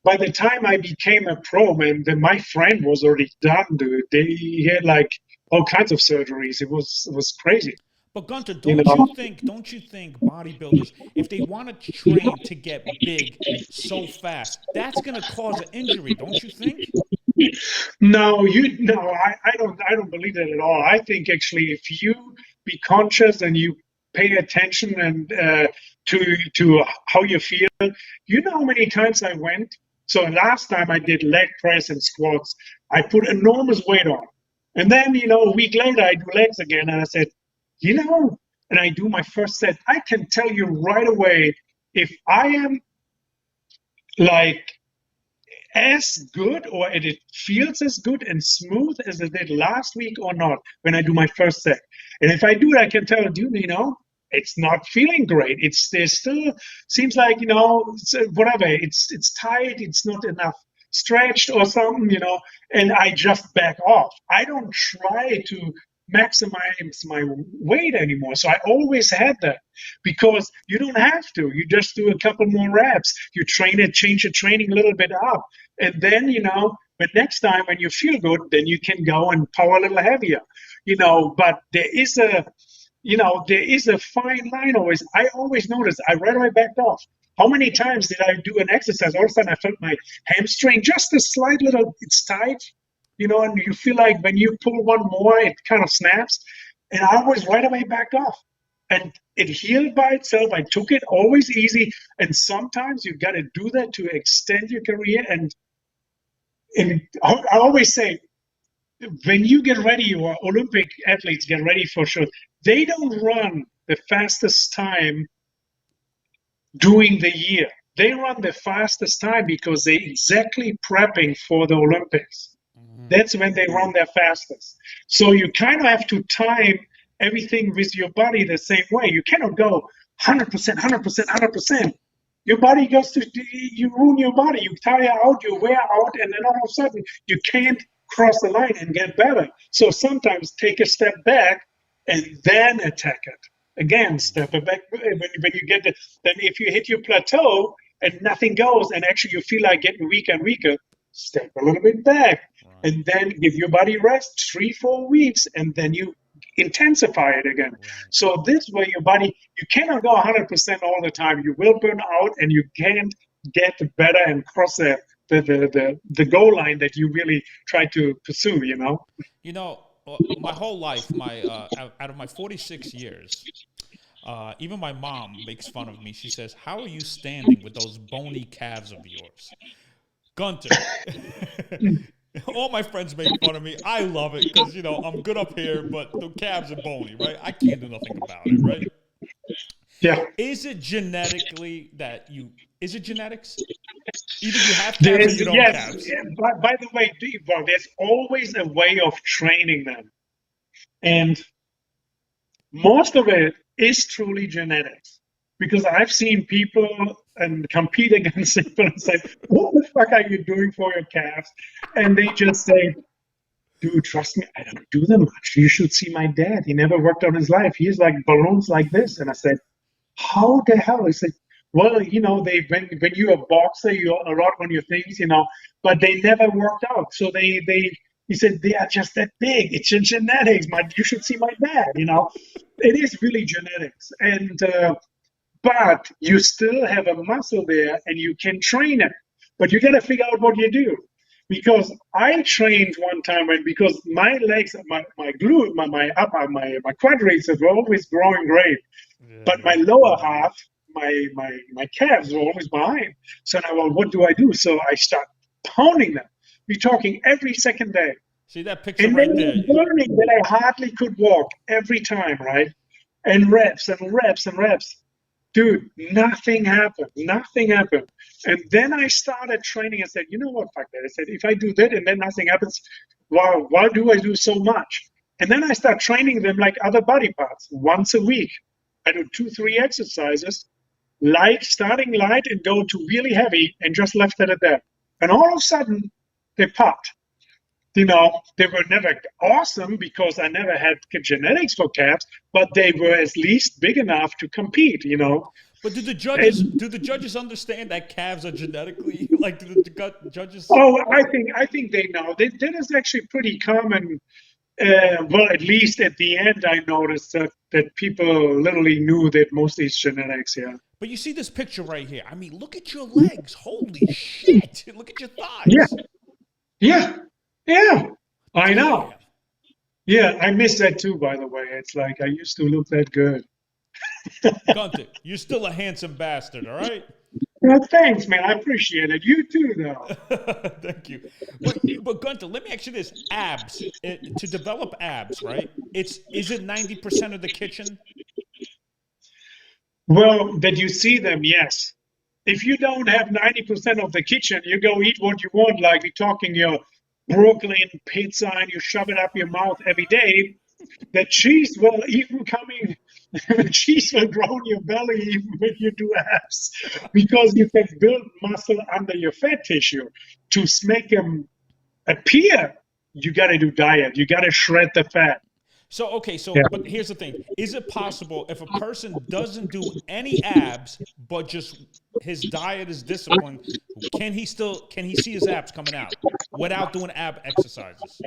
by the time I became a pro, man, then my friend was already done, dude. He had like all kinds of surgeries. It was crazy, But Gunter, you know. don't you think bodybuilders, if they want to train to get big so fast, that's going to cause an injury, don't you think? No, I don't believe that at all. I think actually, if you be conscious and you pay attention and to how you feel, you know how many times I went. So last time I did leg press and squats, I put enormous weight on, and then you know a week later I do legs again, and I said, you know, and I do my first set. I can tell you right away if I am like as good or it feels as good and smooth as it did last week or not when I do my first set. And if I do it, I can tell you, you know, it's not feeling great. It's there's still seems like, you know, whatever. It's tight. It's not enough stretched or something, you know. And I just back off. I don't try to maximize my weight anymore. So I always had that because you don't have to. You just do a couple more reps. You train it, change your training a little bit up. And then, you know, but next time when you feel good, then you can go and power a little heavier, you know. But there is a fine line always. I always notice I right away backed off. How many times did I do an exercise? All of a sudden I felt my hamstring just a slight little, it's tight, you know, and you feel like when you pull one more, it kind of snaps. And I always right away backed off. And it healed by itself. I took it always easy. And sometimes you got to do that to extend your career. And I always say, when you get ready, or Olympic athletes get ready for sure, they don't run the fastest time during the year. They run the fastest time because they're exactly prepping for the Olympics. Mm-hmm. That's when they run their fastest. So you kind of have to time everything with your body the same way. You cannot go 100%, 100%, 100%. Your body goes to, you ruin your body. You tire out, you wear out, and then all of a sudden you can't cross the line and get better. So sometimes take a step back and then attack it. Again, step back. When you get then if you hit your plateau and nothing goes, and actually you feel like getting weaker and weaker, step a little bit back, Right. and then give your body rest 3-4 weeks, and then you intensify it again. Right. So this way, your body, you cannot go 100% all the time. You will burn out, and you can't get better and cross the goal line that you really try to pursue, you know? You know, my whole life, out of my 46 years, even my mom makes fun of me. She says, "How are you standing with those bony calves of yours?" Gunter. All my friends make fun of me. I love it because, you know, I'm good up here, but the calves are bony, right? I can't do nothing about it, right? Yeah. Is it genetically that you, is it genetics? Either you have calves or There's, you don't yes, calves. by the way, well, there's always a way of training them. And most of it is truly genetics. Because I've seen people and compete against people and say, what the fuck are you doing for your calves? And they just say, dude, trust me, I don't do them much. You should see my dad. He never worked on his life. He's like balloons like this. And I said, how the hell? He said, well, you know, they when you're a boxer, you're a lot on your things, you know, but they never worked out. So they he said they are just that big. It's in genetics. You should see my dad. You know, it is really genetics, and but you still have a muscle there, and you can train it. But you got to figure out what you do. Because I trained one time, and because my legs, my glute, my upper, my quadriceps were always growing great, but my lower half, my calves were always behind. So now, well, what do I do? So I start pounding them. We're talking every second day. See that picture And right then there? learning that I hardly could walk every time, right? And reps and reps and reps. Dude, nothing happened. Nothing happened. And then I started training and said, you know what, fuck that. I said, if I do that and then nothing happens, why do I do so much? And then I start training them like other body parts once a week. I do 2, 3 exercises, light, starting light and go to really heavy and just left it at that. And all of a sudden, they popped. You know, they were never awesome because I never had genetics for calves, but they were at least big enough to compete, you know. But And, do the judges understand that calves are genetically like do the judges? oh, I think they know. That is actually pretty common. Well, at least at the end, I noticed that people literally knew that mostly it's genetics. Yeah. But you see this picture right here. I mean, look at your legs. Holy shit! Look at your Yeah. thighs. Yeah. Yeah. I know. Damn. Yeah, I miss that too, by the way. It's like I used to look that good. Gunter, you're still a handsome bastard, all right? Well, thanks, man. I appreciate it. You too, though. Thank you. But Gunter, let me ask you this: abs to develop abs, right? Is it 90% of the kitchen? Well, that you see them, yes. If you don't have 90% of the kitchen, you go eat what you want, like we're talking your Brooklyn pizza and you shove it up your mouth every day. The cheese will even coming, the cheese will grow in your belly even when you do abs because you can build muscle under your fat tissue to make them appear. You got to do diet. You got to shred the fat. So okay, Yeah. but here's the thing: is it possible if a person doesn't do any abs but just his diet is disciplined, can he see his abs coming out without doing ab exercises?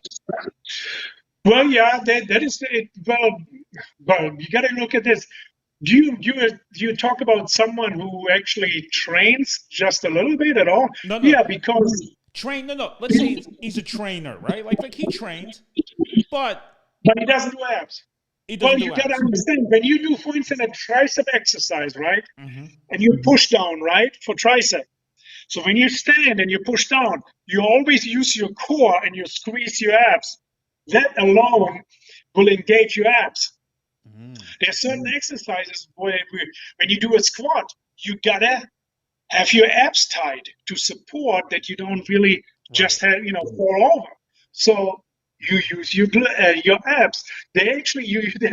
Well, yeah, that is it. Well, you got to look at this. Do you talk about someone who actually trains just a little bit at all? No, no, Yeah, because train. No. Let's say he's a trainer, right? Like he trains, but but he doesn't do abs. he Well, doesn't you do got to abs. understand when you do, for instance, a tricep exercise, right? Hmm. And you push down, right, for tricep. So when you stand and you push down, you always use your core and you squeeze your abs. That alone will engage your abs. There are certain exercises where when you do a squat, you gotta have your abs tight to support that you don't really Right. just have fall over. So you use your abs. There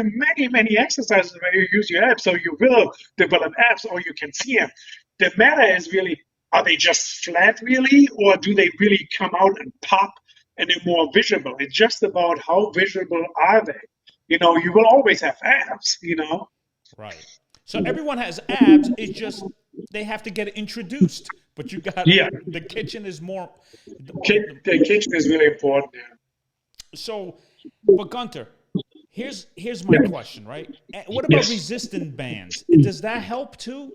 are many exercises where you use your abs, so you will develop abs, or you can see them. The matter is really, are they just flat really, or do they really come out and pop and they're more visible? It's just about how visible are they. You will always have abs. Right. So everyone has abs. It's just they have to get introduced. But you got Yeah, the kitchen is more. the kitchen is really important. So, but Gunter, here's my question, right? What about Yes. resistant bands? Does that help too?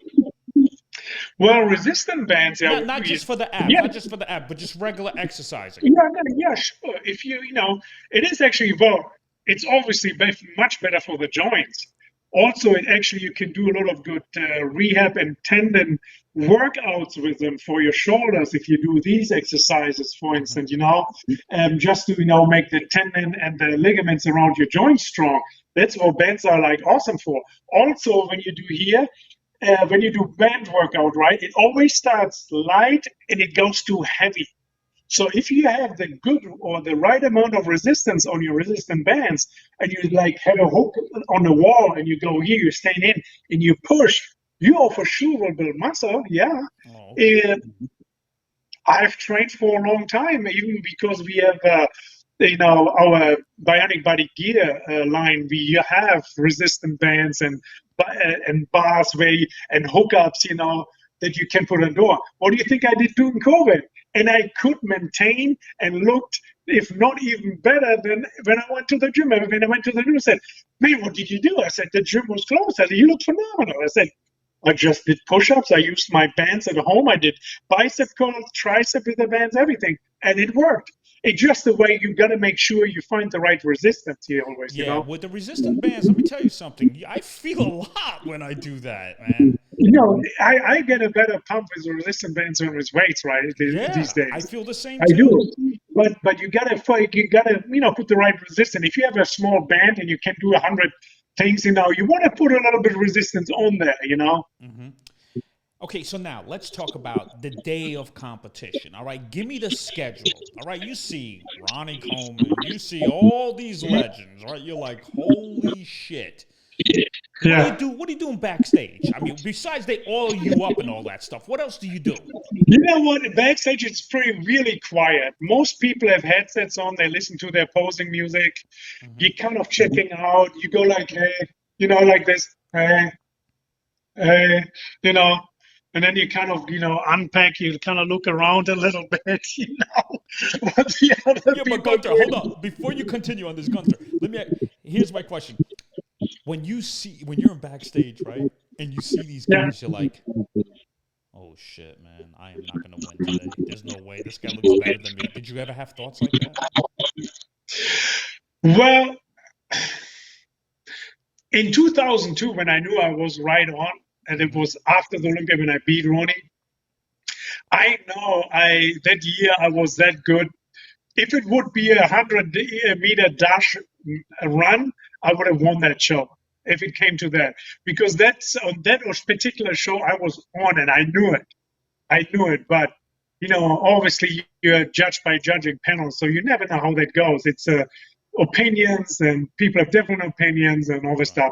Well, resistant bands, yeah, Not just for the abs, yeah, not just for the ab, but just regular exercising. yeah, yeah, sure. If it is actually, well, it's obviously much better for the joints. Also, it actually, you can do a lot of good rehab and tendon workouts with them for your shoulders if you do these exercises, for Hmm. instance, just to, make the tendon and the ligaments around your joints strong. That's what bands are like awesome for. Also, when you do band workout, right, it always starts light and it goes too heavy. So if you have the good or the right amount of resistance on your resistant bands, and you like have a hook on the wall, and you go here, you stand in, and you push, you for sure will build muscle. Yeah, Oh, okay. and I've trained for a long time, even because we have, our Bionic Body Gear line. We have resistant bands and bars and hookups, that you can put on door. What do you think I did during COVID? And I could maintain and looked, if not even better than when I went to the gym. And when I went to the gym, I said, "Man, what did you do?" I said, "The gym was closed." I said, "You look phenomenal." I said, "I just did push-ups. I used my bands at home. I did bicep curls, tricep with the bands, everything, and it worked." It's just the way you got to make sure you find the right resistance here always, Yeah, with the resistant bands, let me tell you something. I feel a lot when I do that, man. I get a better pump with resistant bands than with weights, right? These Yeah, I days, feel the same I too. do. But you gotta put the right resistance. If you have a small band and you can do 100 things, you want to put a little bit of resistance on there. Hmm. Okay, so now let's talk about the day of competition. All right, give me the schedule. All right, you see Ronnie Coleman, you see all these legends, right? You're like, holy shit. What do you Yeah. do? What are you doing backstage? I mean, besides they oil you up and all that stuff, what else do you do? You know what? Backstage, it's really quiet. Most people have headsets on. They listen to their posing music. Hmm. You're kind of checking out. You go like, hey, like this, hey, hey, you know, and then you kind of, unpack. You kind of look around a little bit, what the other Yeah, but people Gunter, hold doing. on. Before you continue on this, Gunter, here's my question. When you're in backstage, right, and you see these Yeah. guys, you're like, oh shit, man, I am not gonna win today. There's no way. This guy looks better than me. Did you ever have thoughts like that? Well, in 2002, when I knew I was right on, and it Hmm. was after the Olympia when I beat Ronnie, I know that year I was that good. If it would be 100-meter dash run, I would have won that show if it came to that. Because that's on that particular show I was on, and I knew it. I knew it, but obviously you're judged by judging panels, so you never know how that goes. It's opinions, and people have different opinions, and all this Right. stuff.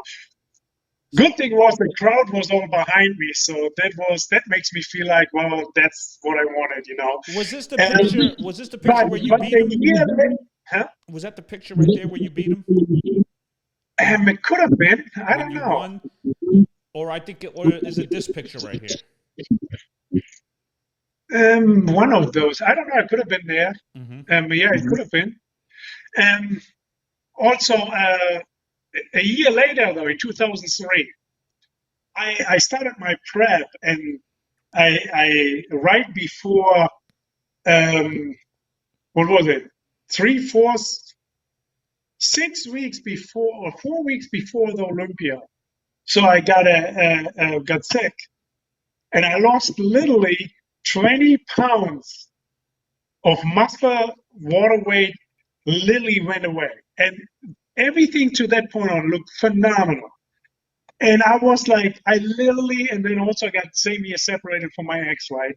So Good thing was the crowd was all behind me, so that makes me feel like, well, that's what I wanted. was this the And picture? Was this the picture but where you but beat the him? year later, huh? Was that the picture right there where you beat him? When you It could have been. I when don't you know. won? Or or is it this picture right here? One of those. I don't know. It could have been there. Hmm. Yeah, it could have been. Um, Also, a year later, though, in 2003, I started my prep, and I right before, um, what was it? 3/4, 6 weeks before, or 4 weeks before the Olympia. So I got sick, and I lost literally 20 pounds of muscle water weight. Literally went away, and everything to that point on looked phenomenal. And I was like, I literally, and then also I got same year separated from my ex, right?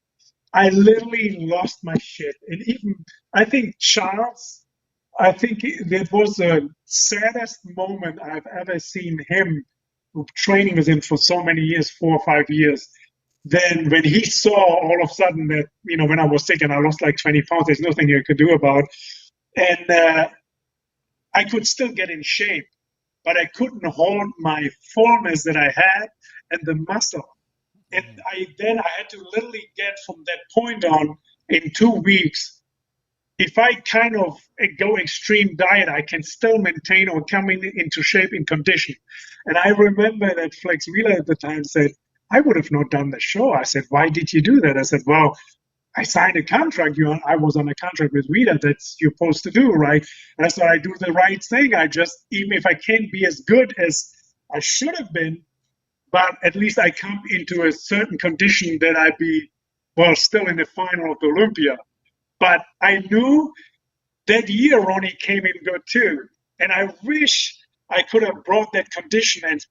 I literally lost my shit. And even, I think Charles, I think that was the saddest moment I've ever seen him training with him for so many years, 4 or 5 years. Then when he saw all of a sudden that, when I was sick and I lost like 20 pounds, there's nothing you could do about. And I could still get in shape, but I couldn't hold my fullness that I had and the muscle. And Hmm. I had to literally get from that point on in 2 weeks. If I kind of go extreme diet, I can still maintain or come into shape in condition. And I remember that Flex Wheeler at the time said, I would have not done the show. I said, why did you do that? I said, well, I signed a contract. I was on a contract with Rita. That's you're supposed to do, right? And I said, I do the right thing. I just, even if I can't be as good as I should have been, but at least I come into a certain condition that I'd be, well, still in the final of the Olympia. But I knew that year Ronnie came in good too. And I wish I could have brought that condition and,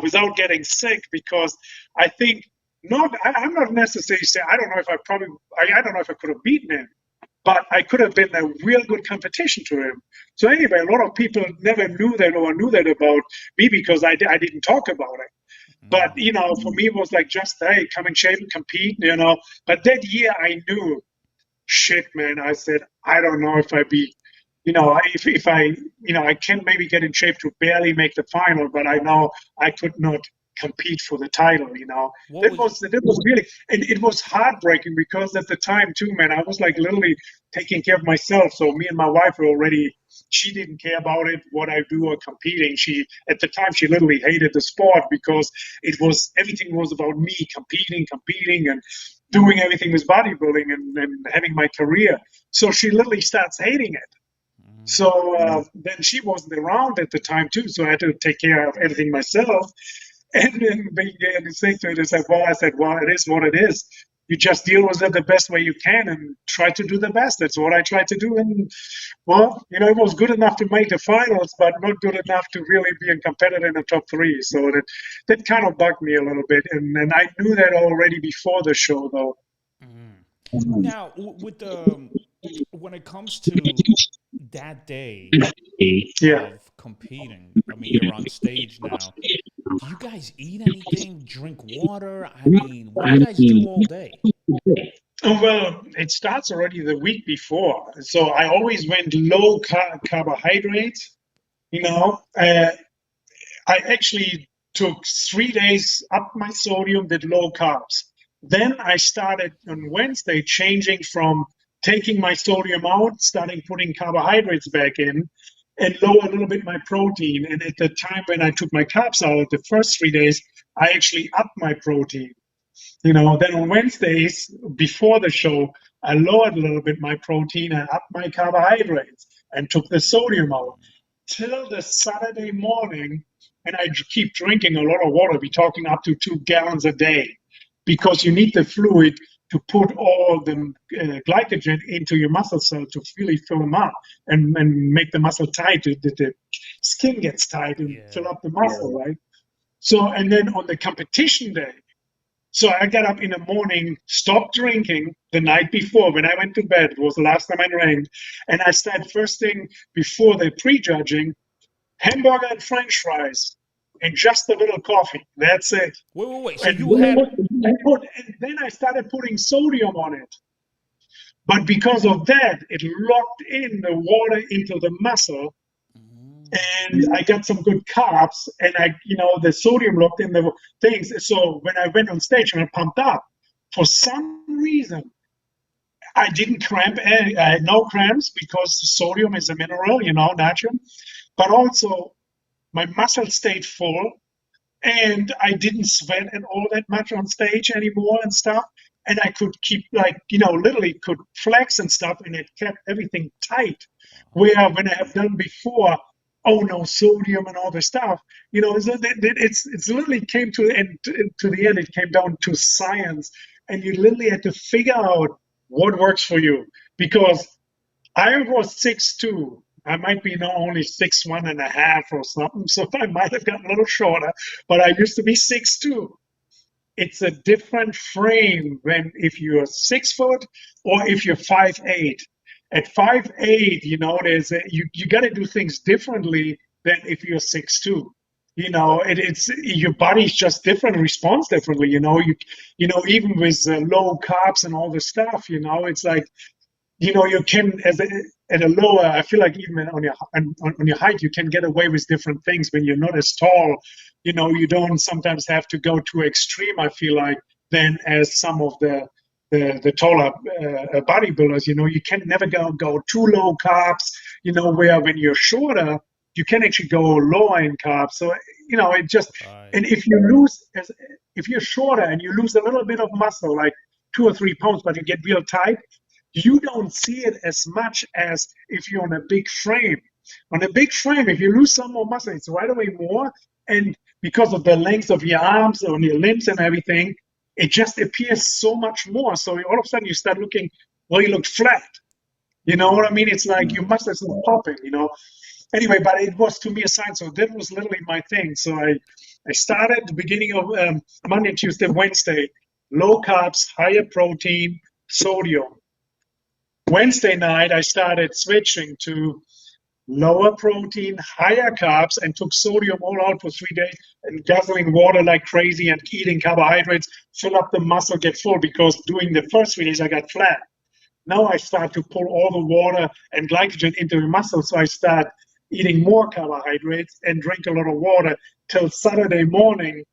without getting sick, because I think I'm not necessarily saying, I don't know if I don't know if I could have beaten him, but I could have been a real good competition to him. So anyway, a lot of people never knew that or knew that about me because I didn't talk about it. But, for me, it was like just, hey, come in shape and compete, But that year I knew, shit, man, I said, I don't know if I be, if I, I can maybe get in shape to barely make the final, but I know I could not compete for the title, That was really, and it was heartbreaking because at the time too, man, I was like literally taking care of myself. So me and my wife were already, she didn't care about it, what I do or competing. At the time, she literally hated the sport because everything was about me competing and doing everything with bodybuilding and having my career. So she literally starts hating it. So then she wasn't around at the time too, so I had to take care of everything myself. And then began to say to it, I said, well, it is what it is. You just deal with it the best way you can and try to do the best. That's what I tried to do. And, well, it was good enough to make the finals, but not good enough to really be a competitor in the top three. So that kind of bugged me a little bit. And I knew that already before the show, though. Now, when it comes to that day of competing, I mean, you're on stage now. Do you guys eat anything? Drink water? I mean, what do you guys do all day? Well, it starts already the week before. So I always went low carbohydrates. I actually took 3 days up my sodium, did low carbs. Then I started on Wednesday changing from taking my sodium out, starting putting carbohydrates back in, and lower a little bit my protein. And at the time when I took my carbs out, the first 3 days, I actually upped my protein. Then on Wednesdays, before the show, I lowered a little bit my protein and upped my carbohydrates and took the sodium out. Till the Saturday morning, and I keep drinking a lot of water. We're talking up to 2 gallons a day, because you need the fluid to put all the glycogen into your muscle cell to really fill them up and make the muscle tight, that the skin gets tight and fill up the muscle, right? So, and then on the competition day, so I got up in the morning, stopped drinking the night before when I went to bed. It was the last time I drank. And I started first thing before the prejudging, hamburger and French fries and just a little coffee. That's it. Wait. So and then I started putting sodium on it. But because of that, it locked in the water into the muscle. And I got some good carbs, and the sodium locked in the things. So when I went on stage and I pumped up, for some reason, I didn't cramp. I had no cramps because the sodium is a mineral, natrium. But also, my muscle stayed full, and I didn't sweat and all that much on stage anymore and stuff. And I could keep literally could flex and stuff, and it kept everything tight. Where when I have done before, oh no, sodium and all this stuff, it's literally came to the end. It came down to science, and you literally had to figure out what works for you. Because I was 6'2". I might be now only 6'1.5" or something, so I might have gotten a little shorter. But I used to be 6'2". It's a different frame when if you're 6 foot or if you're 5'8". At 5'8", you got to do things differently than if you're 6'2". It's your body's just different, responds differently. Even with low carbs and all this stuff, it's like, you can at a lower. I feel like even on your height, you can get away with different things when you're not as tall. You don't sometimes have to go too extreme. I feel like than as some of the taller bodybuilders, you can never go too low carbs, where when you're shorter, you can actually go lower in carbs. So, it just, Right. and if you're shorter and you lose a little bit of muscle, like 2 or 3 pounds, but you get real tight, you don't see it as much as if you're on a big frame. On a big frame, if you lose some more muscle, it's right away more. And because of the length of your arms and your limbs and everything, it just appears so much more. So all of a sudden you start looking, well, you look flat. You know what I mean? It's like your muscles are popping. Anyway, but it was to me a sign. So that was literally my thing. So I started the beginning of Monday, Tuesday, Wednesday, low carbs, higher protein, sodium. Wednesday night, I started switching to lower protein, higher carbs, and took sodium all out for 3 days and guzzling water like crazy and eating carbohydrates, fill up the muscle, get full, because during the first 3 days I got flat. Now I start to pull all the water and glycogen into the muscle, so I start eating more carbohydrates and drink a lot of water till Saturday morning.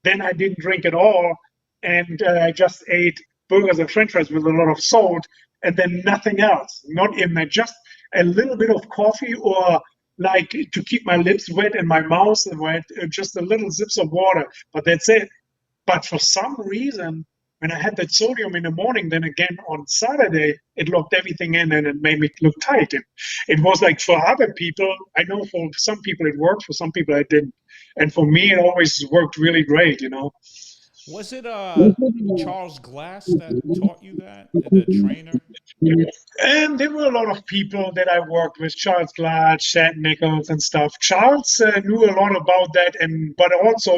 Then I didn't drink at all, and I just ate burgers and french fries with a lot of salt, and then nothing else, not even just a little bit of coffee, or like to keep my lips wet and my mouth wet, just a little zips of water, but that's it. But for some reason, when I had that sodium in the morning, then again on Saturday, it locked everything in and it made me look tight. It was like for other people, I know for some people it worked, for some people it didn't. And for me, it always worked really great. Was it Charles Glass that taught you that, the trainer? And there were a lot of people that I worked with, Charles Glass, Shad Nichols and stuff. Charles knew a lot about that, but also,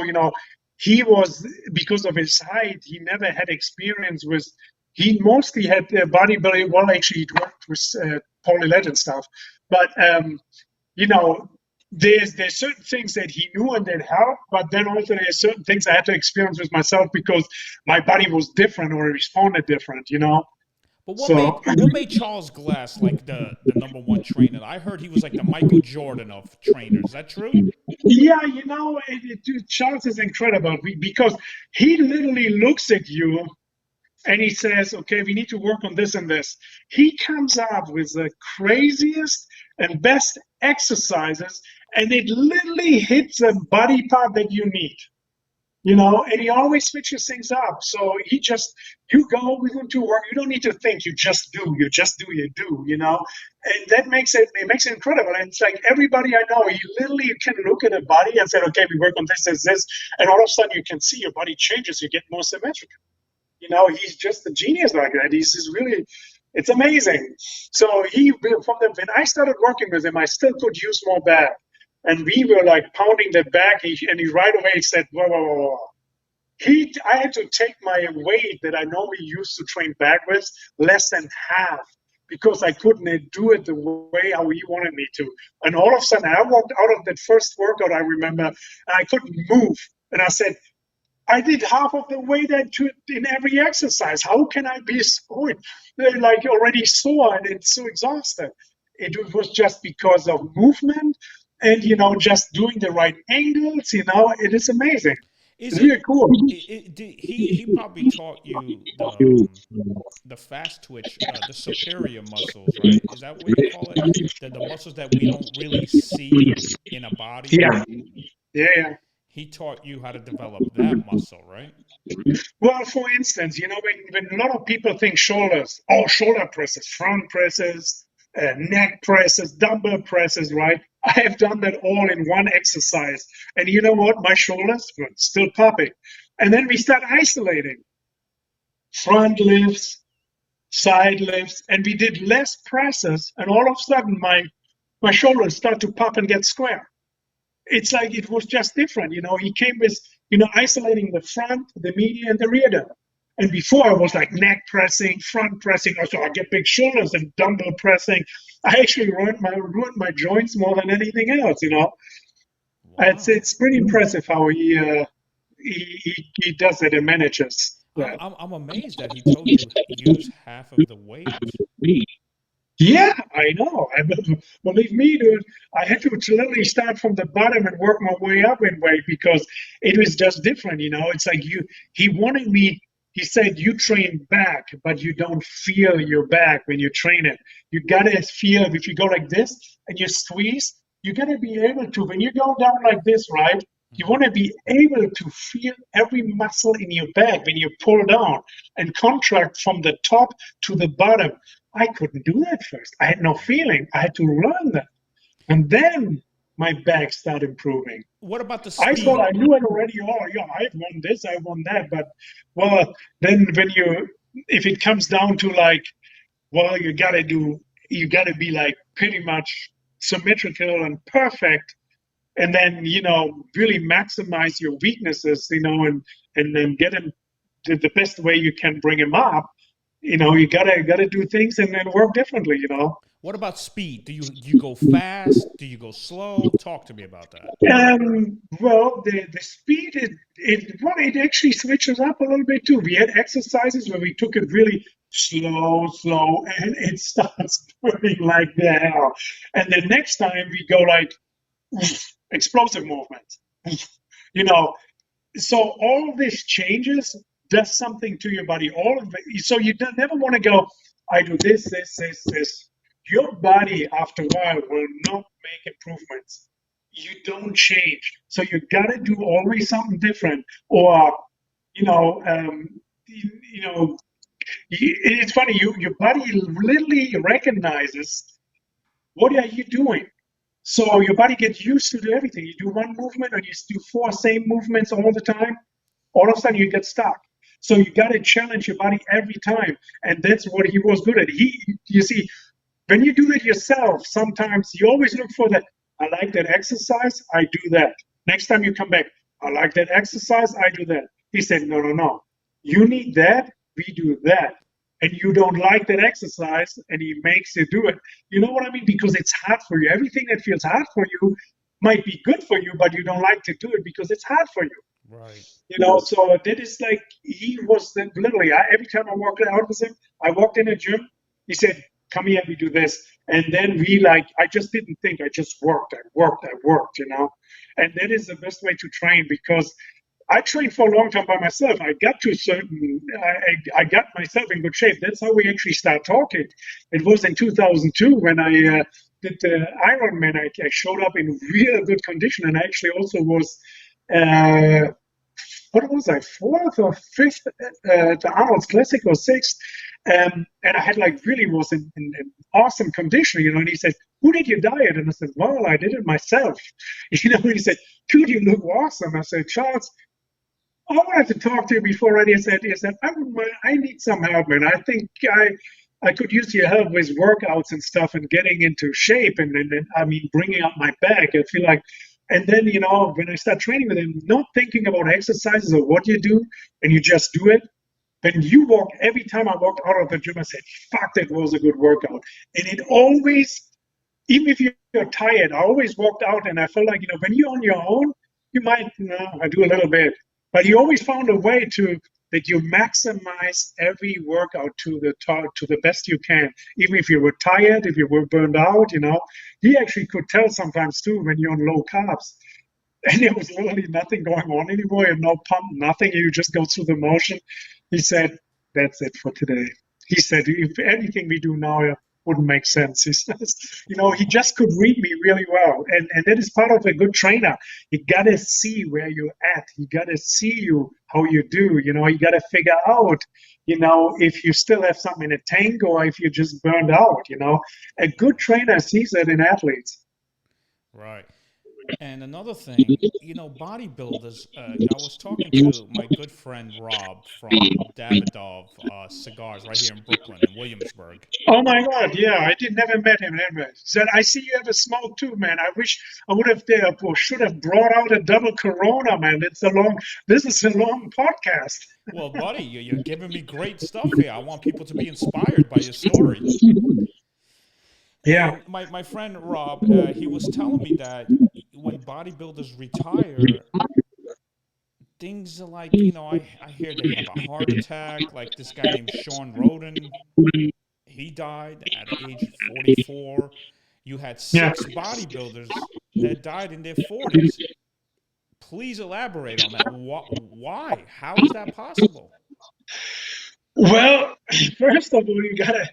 he was, because of his height, he never had experience with, he mostly had bodybuilding. Well, actually, he worked with Paul Legend stuff. But, there's certain things that he knew and that helped, but then also there's certain things I had to experience with myself because my body was different or responded different. But So what made Charles Glass like the number one trainer? I heard he was like the Michael Jordan of trainers. Is that true? yeah, dude, Charles is incredible because he literally looks at you and he says, okay, we need to work on this and this. He comes up with the craziest and best exercises, and it literally hits a body part that you need. And he always switches things up. So you go with him to work. You don't need to think. You just do. You do. And that makes it incredible. And it's like everybody I know, you literally can look at a body and say, okay, we work on this. And all of a sudden you can see your body changes. You get more symmetrical. He's just a genius like that. He's just really, it's amazing. So when I started working with him, I still could use more back. And we were like pounding that back, and he right away said, whoa, whoa, whoa, whoa. I had to take my weight that I normally used to train back with less than half because I couldn't do it the way how he wanted me to. And all of a sudden, I walked out of that first workout, I remember, and I couldn't move. And I said, I did half of the weight in every exercise. How can I be so like already sore and it's so exhausted? It was just because of movement and just doing the right angles. It is amazing. Is It's it? really cool. He probably taught you the fast twitch, the superior muscles, right? Is that what you call it? The muscles that we don't really see in a body. Yeah. Yeah. He taught you how to develop that muscle, right? Well, for instance, when a lot of people think shoulders, shoulder presses, front presses, neck presses, dumbbell presses, right? I have done that all in one exercise. And you know what? My shoulders were still popping. And then we start isolating front lifts, side lifts, and we did less presses. And all of a sudden, my shoulders start to pop and get square. It's like it was just different. He came with, isolating the front, the median, and the rear delt. And before I was like neck pressing, front pressing. Also, I get big shoulders and dumbbell pressing. I actually ruined my joints more than anything else. Wow. It's pretty impressive how he does it and manages. I'm amazed that he told you use half of the weight. Yeah, I know. Believe me, dude, I had to literally start from the bottom and work my way up in weight because it was just different. It's like he wanted me. He said, you train back, but you don't feel your back when you train it. You got to feel if you go like this and you squeeze, you got to be able to, when you go down like this, right? You Mhm. want to be able to feel every muscle in your back when you pull down and contract from the top to the bottom. I couldn't do that first. I had no feeling. I had to learn that. And then my back started improving. What about the I thought speed? I knew it already. Oh, yeah, I've won this, I won that. But, well, then if it comes down to like, well, you got to be like pretty much symmetrical and perfect, and then really maximize your weaknesses, and then get them the best way you can bring them up. You gotta do things and then work differently. What about speed? Do you go fast? Do you go slow? Talk to me about that. Well, the speed it actually switches up a little bit too. We had exercises where we took it really slow, and it starts burning like the hell. And the next time we go like explosive movements. You know, so all of this changes does something to your body. All of it. So you don't never want to go, I do this. Your body after a while will not make improvements. You don't change. So you gotta do always something different. Or, you know, um, you know, it's funny, your body literally recognizes what are you doing. So your body gets used to do everything. You do one movement and you do four same movements all the time. All of a sudden you get stuck. So you got to challenge your body every time, and that's what he was good at. You see, when you do it yourself, sometimes you always look for that. I like that exercise. I do that. Next time you come back, I like that exercise. I do that. He said, no, no, no. You need that. We do that. And you don't like that exercise, and he makes you do it. You know what I mean? Because it's hard for you. Everything that feels hard for you might be good for you, but you don't like to do it because it's hard for you. Right. So that is like he was literally. Every time I walked out with him, I walked in a gym. He said, "Come here, we do this," and then we like. I just didn't think. I just worked. I worked. And that is the best way to train because I trained for a long time by myself. I got to a certain. I got myself in good shape. That's how we actually start talking. It was in 2002 when I did the Ironman. I showed up in real good condition, and I actually also was. Uh, what was I, fourth or fifth the Arnold's Classic or sixth? And I had like really was in awesome condition. And he said, "Who did you diet?" And I said, "Well, I did it myself." And he said, "Dude, you look awesome." I said, "Charles, I wanted to talk to you before already." He said, "I wouldn't mind. I need some help, man. I think I could use your help with workouts and stuff and getting into shape and I mean, bringing up my back. I feel like." And then, when I start training with him, not thinking about exercises or what you do, and you just do it. When you walk, every time I walked out of the gym, I said, "Fuck, that was a good workout." And it always, even if you're tired, I always walked out and I felt like, when you're on your own, you might, I do a little bit, but you always found a way that you maximize every workout to the best you can. Even if you were tired, if you were burned out. He actually could tell sometimes too when you're on low carbs. And there was literally nothing going on anymore, and no pump, nothing. You just go through the motion. He said, "That's it for today." He said, "If anything we do now wouldn't make sense." He says, he just could read me really well. And that is part of a good trainer. You got to see where you're at. You got to see how you do. You got to figure out, if you still have something in the tank or if you're just burned out. A good trainer sees that in athletes. Right. And another thing, bodybuilders. I was talking to my good friend Rob from Davidoff Cigars right here in Brooklyn, in Williamsburg. Oh my God, yeah, I did never met him ever. Said, "I see you have a smoke too, man. I wish I would have there or should have brought out a double Corona, man. This is a long podcast." Well, buddy, you're giving me great stuff here. I want people to be inspired by your story. Yeah, And my friend Rob, he was telling me that when bodybuilders retire, things are like, I hear they have a heart attack. Like this guy named Sean Roden, he died at the age of 44. You had yeah. 6 bodybuilders that died in their 40s. Please elaborate on that. Why? How is that possible? Well, first of all, you gotta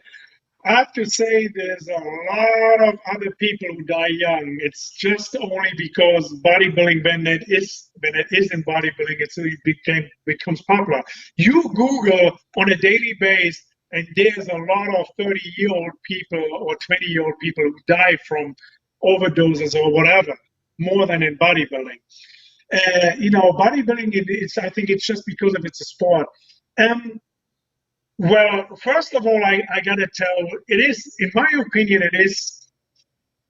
I have to say there's a lot of other people who die young. It's just only because bodybuilding, when it is in bodybuilding, becomes popular. You Google on a daily basis, and there's a lot of 30-year-old people or 20-year-old people who die from overdoses or whatever, more than in bodybuilding. Bodybuilding, I think it's just because of it's a sport. Um, well, first of all, I gotta tell, it is, in my opinion, it is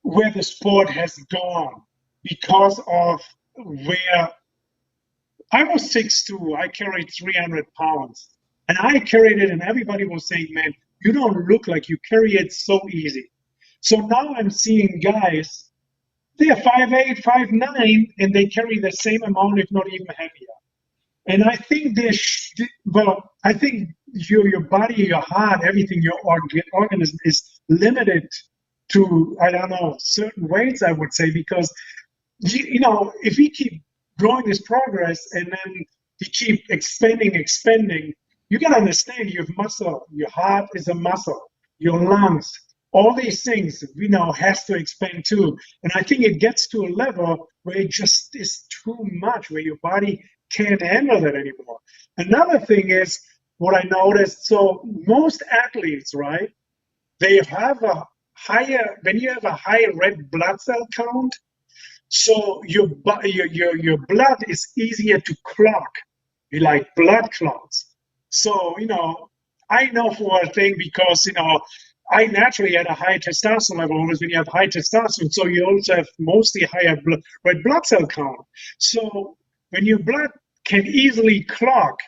where the sport has gone because of where I was 6'2", I carried 300 pounds, and I carried it, and everybody was saying, "Man, you don't look like you carry it so easy." So now I'm seeing guys, they're 5'8", 5'9", and they carry the same amount, if not even heavier. And I think I think your body, your heart, everything, your organism is limited to, I don't know, certain weights, I would say, because, if we keep growing this progress and then we keep expanding, you got to understand you have muscle. Your heart is a muscle, your lungs, all these things, has to expand too. And I think it gets to a level where it just is too much, where your body can't handle that anymore. Another thing is what I noticed. So most athletes, right? They have when you have a high red blood cell count, so your blood is easier to clot, like blood clots. So I know for a thing because I naturally had a high testosterone level. Always when you have high testosterone, so you also have mostly higher red blood cell count. So when your blood can easily clot,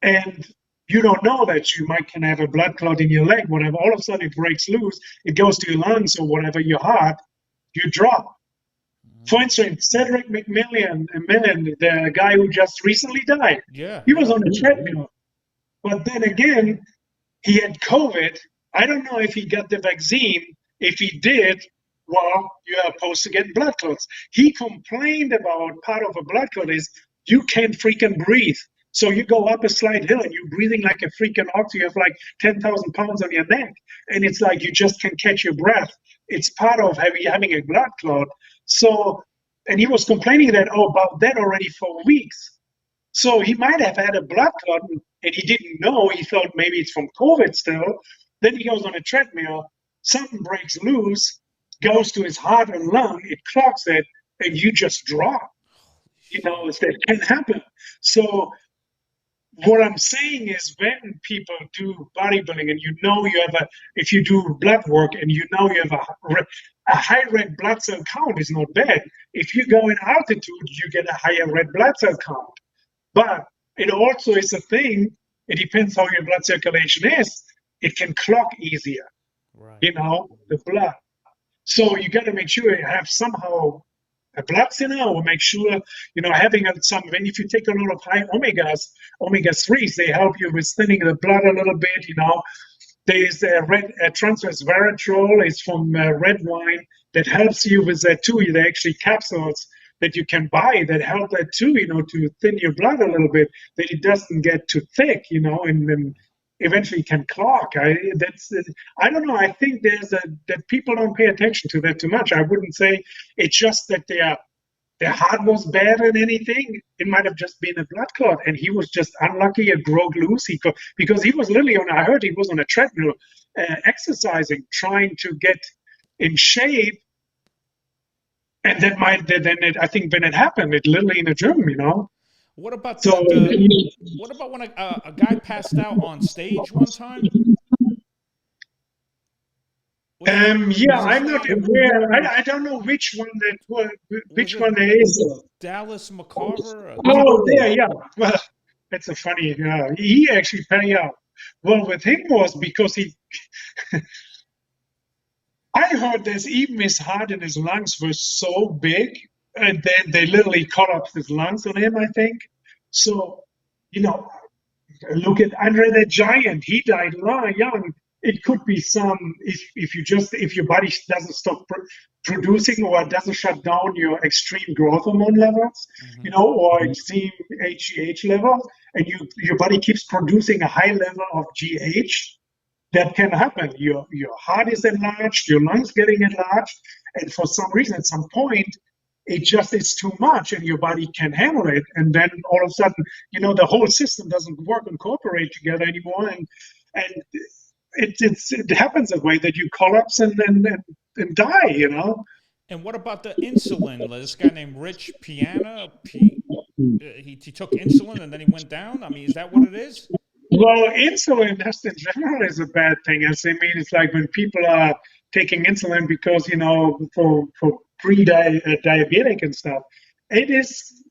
and you don't know that you can have a blood clot in your leg, whatever, all of a sudden it breaks loose, it goes to your lungs or whatever, your heart, you drop. For instance, Cedric McMillan, the guy who just recently died, Yeah. he was on a treadmill. But then again, he had COVID. I don't know if he got the vaccine. If he did, well, you are supposed to get blood clots. He complained about part of a blood clot is you can't freaking breathe. So you go up a slight hill and you're breathing like a freaking ox. You have like 10,000 pounds on your neck. And it's like you just can't catch your breath. It's part of having a blood clot. So, and he was complaining about that already for weeks. So he might have had a blood clot and he didn't know. He thought maybe it's from COVID still. Then he goes on a treadmill, something breaks loose, goes to his heart and lung, it clogs it, and you just drop. That can happen. So what I'm saying is when people do bodybuilding and if you do blood work and you have a high red blood cell count is not bad. If you go in altitude, you get a higher red blood cell count. But it also is a thing, it depends how your blood circulation is. It can clog easier, Right. The blood. So you got to make sure you have somehow a blood thinner, or make sure, having if you take a lot of high omega-3s, they help you with thinning the blood a little bit, There's transresveratrol is from red wine that helps you with that too. They're actually capsules that you can buy that help that too, to thin your blood a little bit, that it doesn't get too thick, and then eventually can clog. I don't know. I think that people don't pay attention to that too much. I wouldn't say it's just that their heart was bad or anything. It might have just been a blood clot, and he was just unlucky. It broke loose. Because he was literally I heard he was on a treadmill, exercising, trying to get in shape. And I think when it happened, it literally in a gym, What about So, what about when a guy passed out on stage one time? yeah, Was his I'm not name aware. I don't know which one was it one there is. Dallas McCarver? Oh, there, yeah. Well, that's a funny. He actually pay out. Well, with him was because I heard that even his heart and his lungs were so big, and then they literally cut off his lungs on him, I think. So, you know, look at Andre the Giant. He died young. It could be if your body doesn't stop producing or doesn't shut down your extreme growth hormone levels, or extreme HGH levels, and your body keeps producing a high level of GH. that can happen. Your heart is enlarged, your lungs getting enlarged, and for some reason, at some point, it just is too much, and your body can handle it. And then all of a sudden, the whole system doesn't work and cooperate together anymore, and it happens that way that you collapse and die. And what about the insulin? This guy named Rich Piana, he took insulin and then he went down. I mean, is that what it is? Well, insulin just in general is a bad thing. It's like when people are taking insulin because, for pre-diabetic and stuff, it is,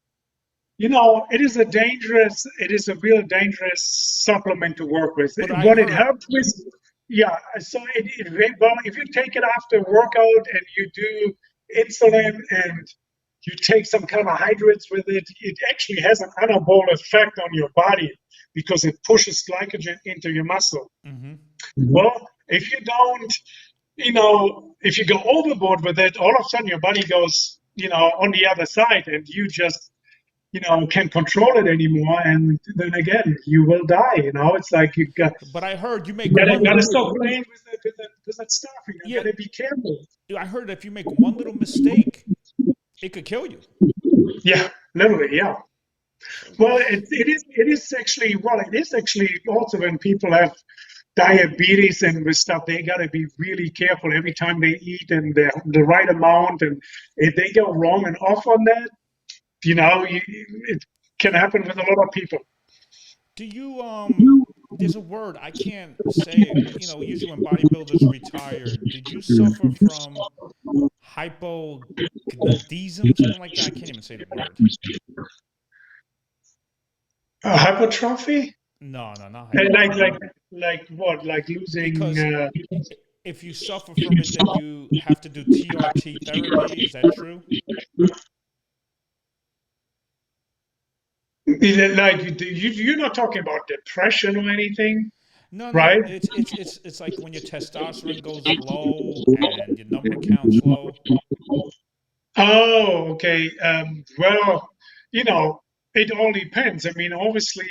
it is a real dangerous supplement to work with. But What it helps with, yeah, so well, if you take it after workout and you do insulin and you take some carbohydrates with it, it actually has an anabolic effect on your body because it pushes glycogen into your muscle. Mm-hmm. Well, if you don't, if you go overboard with it, all of a sudden your body goes, on the other side, and you just, can't control it anymore. And then again, you will die. It's like you got. But I heard you make gotta stop playing with that stuff. You gotta be careful. I heard if you make one little mistake, it could kill you. Yeah, literally, yeah. Well, it is actually also when people have diabetes and with stuff, they got to be really careful every time they eat and the right amount. And if they go wrong and off on that, it can happen with a lot of people. Do you there's a word I can't say it. Usually when bodybuilders retire, did you suffer from hypogonadism, something like that? I can't even say the word. Hypertrophy? No, not hypertrophy. Like what? Like losing? Because if you suffer from it, then you have to do TRT therapy. Is that true? Like you're not talking about depression or anything? No, right? It's like when your testosterone goes low and your number count's low. Oh, okay. Well, it all depends. Obviously,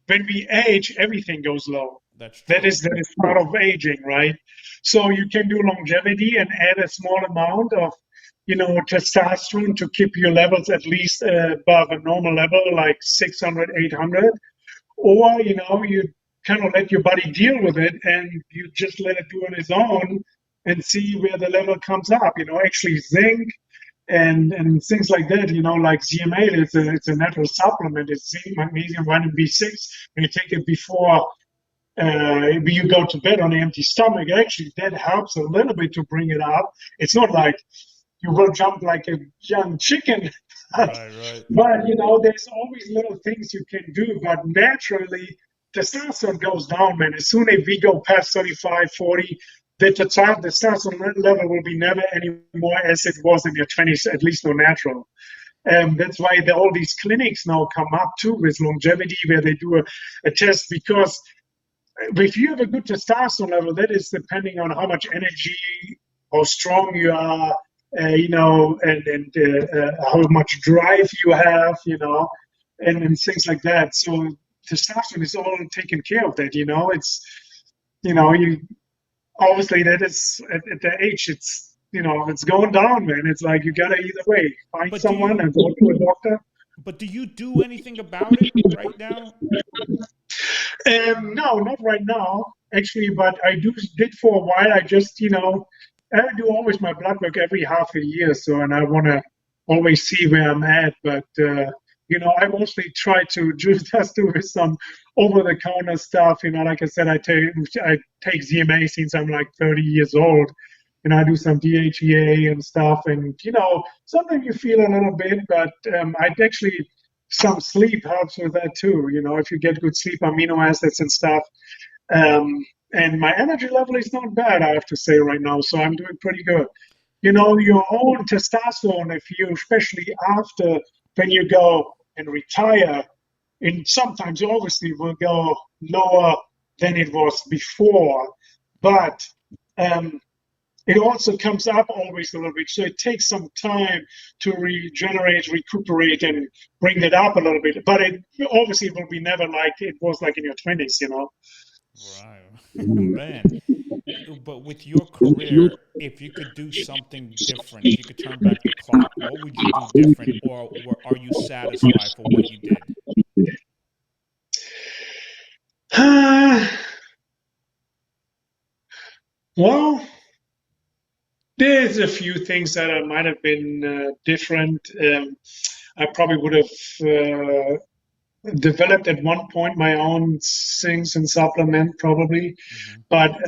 when we age, everything goes low. That's true. That is part of aging, right? So you can do longevity and add a small amount of, testosterone to keep your levels at least above a normal level, like 600, 800. Or, you kind of let your body deal with it and you just let it do on its own and see where the level comes up. Actually zinc and things like that, like ZMA, it's a natural supplement. It's zinc, magnesium, vitamin B6. When you take it before you go to bed on an empty stomach, actually that helps a little bit to bring it up. It's not like you will jump like a young chicken. Right. But, there's always little things you can do. But naturally, testosterone goes down, man. As soon as we go past 35, 40, the testosterone level will be never anymore as it was in your 20s, at least not natural. That's why all these clinics now come up too with longevity, where they do a test, because if you have a good testosterone level, that is depending on how much energy, how strong you are, and how much drive you have, and things like that. So testosterone is all taken care of that, it's, you obviously that is at the age, it's, it's going down, man. It's like you gotta either way find someone and go to a doctor. But do you do anything about it right now? No, not right now, actually, but I did for a while. I just, I do always my blood work every half a year, and I want to always see where I'm at. But I mostly try to just do with some over-the-counter stuff. Like I said, I take ZMA since I'm like 30 years old, and I do some DHEA and stuff. And sometimes you feel a little bit, but I'd actually. Some sleep helps with that too. If you get good sleep, amino acids and stuff. And my energy level is not bad, I have to say right now. So I'm doing pretty good. Your own testosterone, especially after when you go and retire, and sometimes obviously will go lower than it was before. But it also comes up always a little bit. So it takes some time to regenerate, recuperate, and bring it up a little bit. But it obviously will be never like it was like in your 20s, Right. Man. But with your career, if you could do something different, if you could turn back the clock, what would you do different, or are you satisfied for what you did? Well, there's a few things that I might have been different. I probably would have developed at one point my own things and supplement, probably. Hmm. But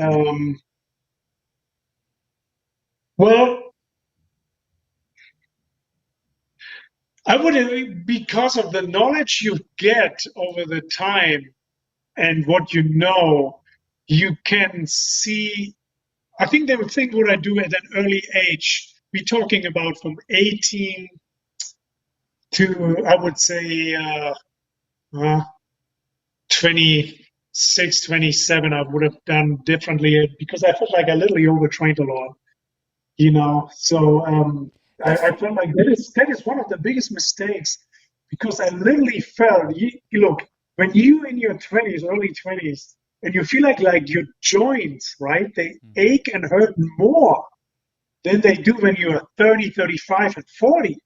well, I would, because of the knowledge you get over the time and what you know, you can see. I think they would think what I do at an early age. We're talking about from 18 to, I would say, uh, 26, 27, I would have done differently because I felt like I literally overtrained a lot, you know. So That's I felt like that is one of the biggest mistakes because I literally felt, you look, when you in your 20s, early 20s, and you feel like your joints, right, they mhm. ache and hurt more than they do when you're 30, 35, and 40.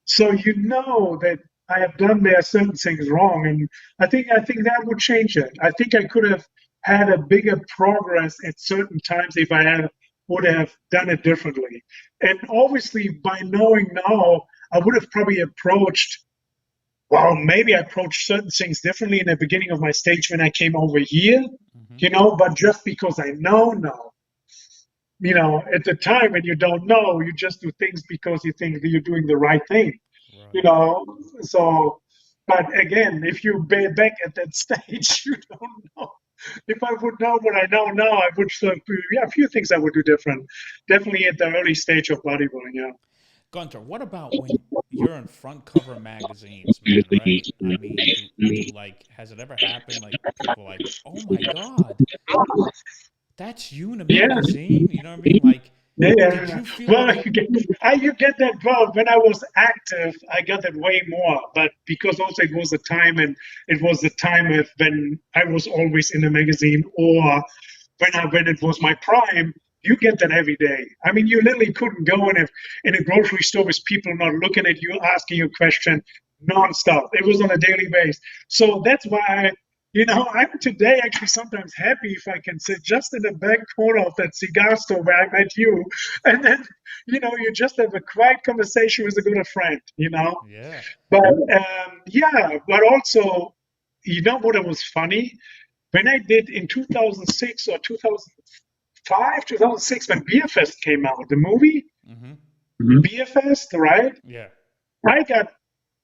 So you know that I have done there certain things wrong, and I think that would change it. I think I could have had a bigger progress at certain times if I would have done it differently. And obviously, by knowing now, I would have probably approached. Well, maybe I approached certain things differently in the beginning of my stage when I came over here, Hmm. you know. But just because I know now, you know, at the time when you don't know, you just do things because you think that you're doing the right thing, you Right. know. So, but again, if you be back at that stage, you don't know. If I would know what I know now, I would, yeah, a few things I would do different. Definitely at the early stage of bodybuilding, yeah. Gunter, what about when you're in front cover magazines, man? Right? I mean, do like has it ever happened? Like people like, oh my god, that's you in a Yeah, magazine? You know what I mean? Like, did yeah. you feel Well, like, you get that. Well, when I was active, I got that way more. But because also it was a time, and it was the time of when I was always in a magazine, or when it was my prime, you get that every day. I mean, you literally couldn't go in a grocery store with people not looking at you, asking you a question nonstop. It was on a daily basis. So that's why I'm today actually sometimes happy if I can sit just in the back corner of that cigar store where I met you, and then you just have a quiet conversation with a good friend. yeah, But yeah, but also, what was funny? When I did in 2006 or 2005, 2006, when Beerfest came out, the movie hmm, Beerfest, right? yeah, I got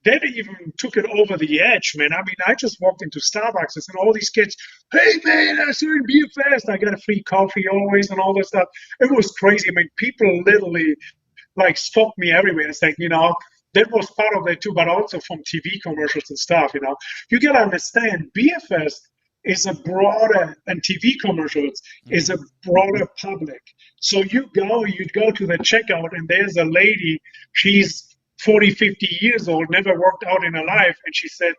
That even took it over the edge, man. I mean, I just walked into Starbucks and all these kids, hey man, I saw you in Beerfest. I got a free coffee always and all that stuff. It was crazy. I mean, people literally like stopped me everywhere. It's like, that was part of it too, but also from TV commercials and stuff. You gotta understand, BFS is a broader, and TV commercials is hmm, a broader public. So you go to the checkout, and there's a lady, she's 40, 50 years old, never worked out in her life, and she said,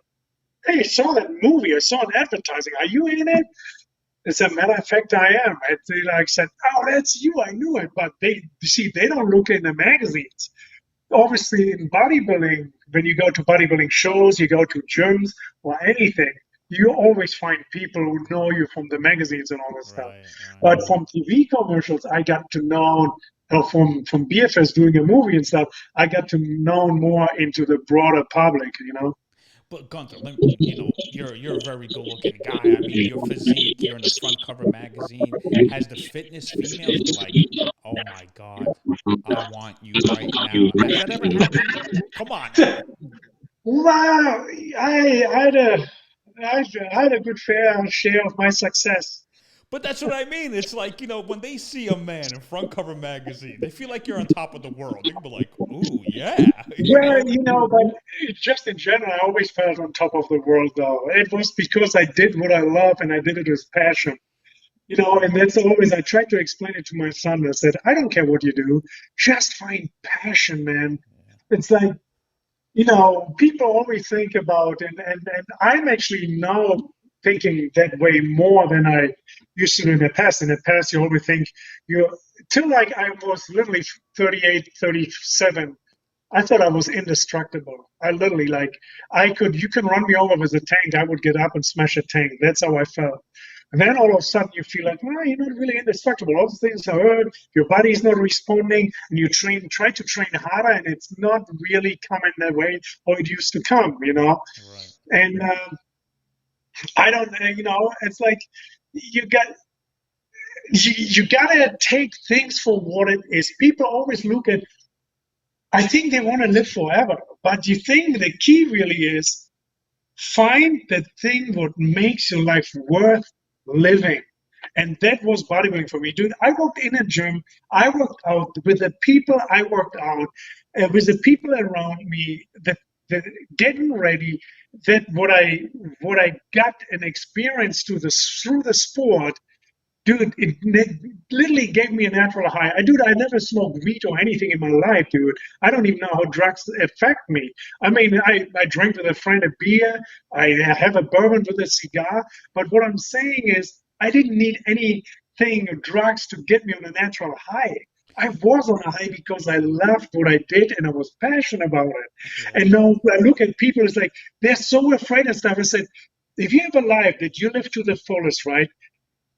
hey, I saw that movie, I saw an advertising, are you in it? As a matter of fact, I am. And they like said, oh, that's you, I knew it. But they don't look in the magazines. Obviously, in bodybuilding, when you go to bodybuilding shows, you go to gyms or anything, you always find people who know you from the magazines and all this stuff. right, right. But from TV commercials, I got to know, or from BFS doing a movie and stuff, I got to know more into the broader public. But Gunther, you're a very good looking guy. I mean, your physique, you're in the front cover magazine. Has the fitness females been like, oh my god, I want you right now? Has that ever happened? Come on now. Wow, I had a good fair share of my success. But that's what I mean. It's like, when they see a man in front cover magazine, they feel like you're on top of the world. They can be like, ooh, yeah, Well, but just in general, I always felt on top of the world, though. It was because I did what I love and I did it with passion. And that's always, I tried to explain it to my son. I said, I don't care what you do, just find passion, man. It's like, people always think about, and I'm actually now thinking that way more than I used to do in the past. In the past, you always think till like I was literally 38, 37. I thought I was indestructible. I literally you can run me over with a tank. I would get up and smash a tank. That's how I felt. And then all of a sudden you feel like, well, you're not really indestructible. All these things are hurt. Your body's not responding, and you try to train harder, and it's not really coming the way how it used to come, Right. And I don't, it's like you gotta take things for what it is. People always look at. I think they want to live forever, but you think the key really is find the thing what makes your life worth living. And that was bodybuilding for me. Dude, I worked in a gym. I worked out with the people I worked out, with the people around me, the getting ready, that what I got an experience through the sport. Dude, it literally gave me a natural high. I never smoked weed or anything in my life, dude. I don't even know how drugs affect me. I mean, I drink with a friend a beer. I have a bourbon with a cigar. But what I'm saying is I didn't need anything or drugs to get me on a natural high. I was on a high because I loved what I did and I was passionate about it. And now I look at people, it's like they're so afraid of stuff. I said, if you have a life that you live to the fullest, right?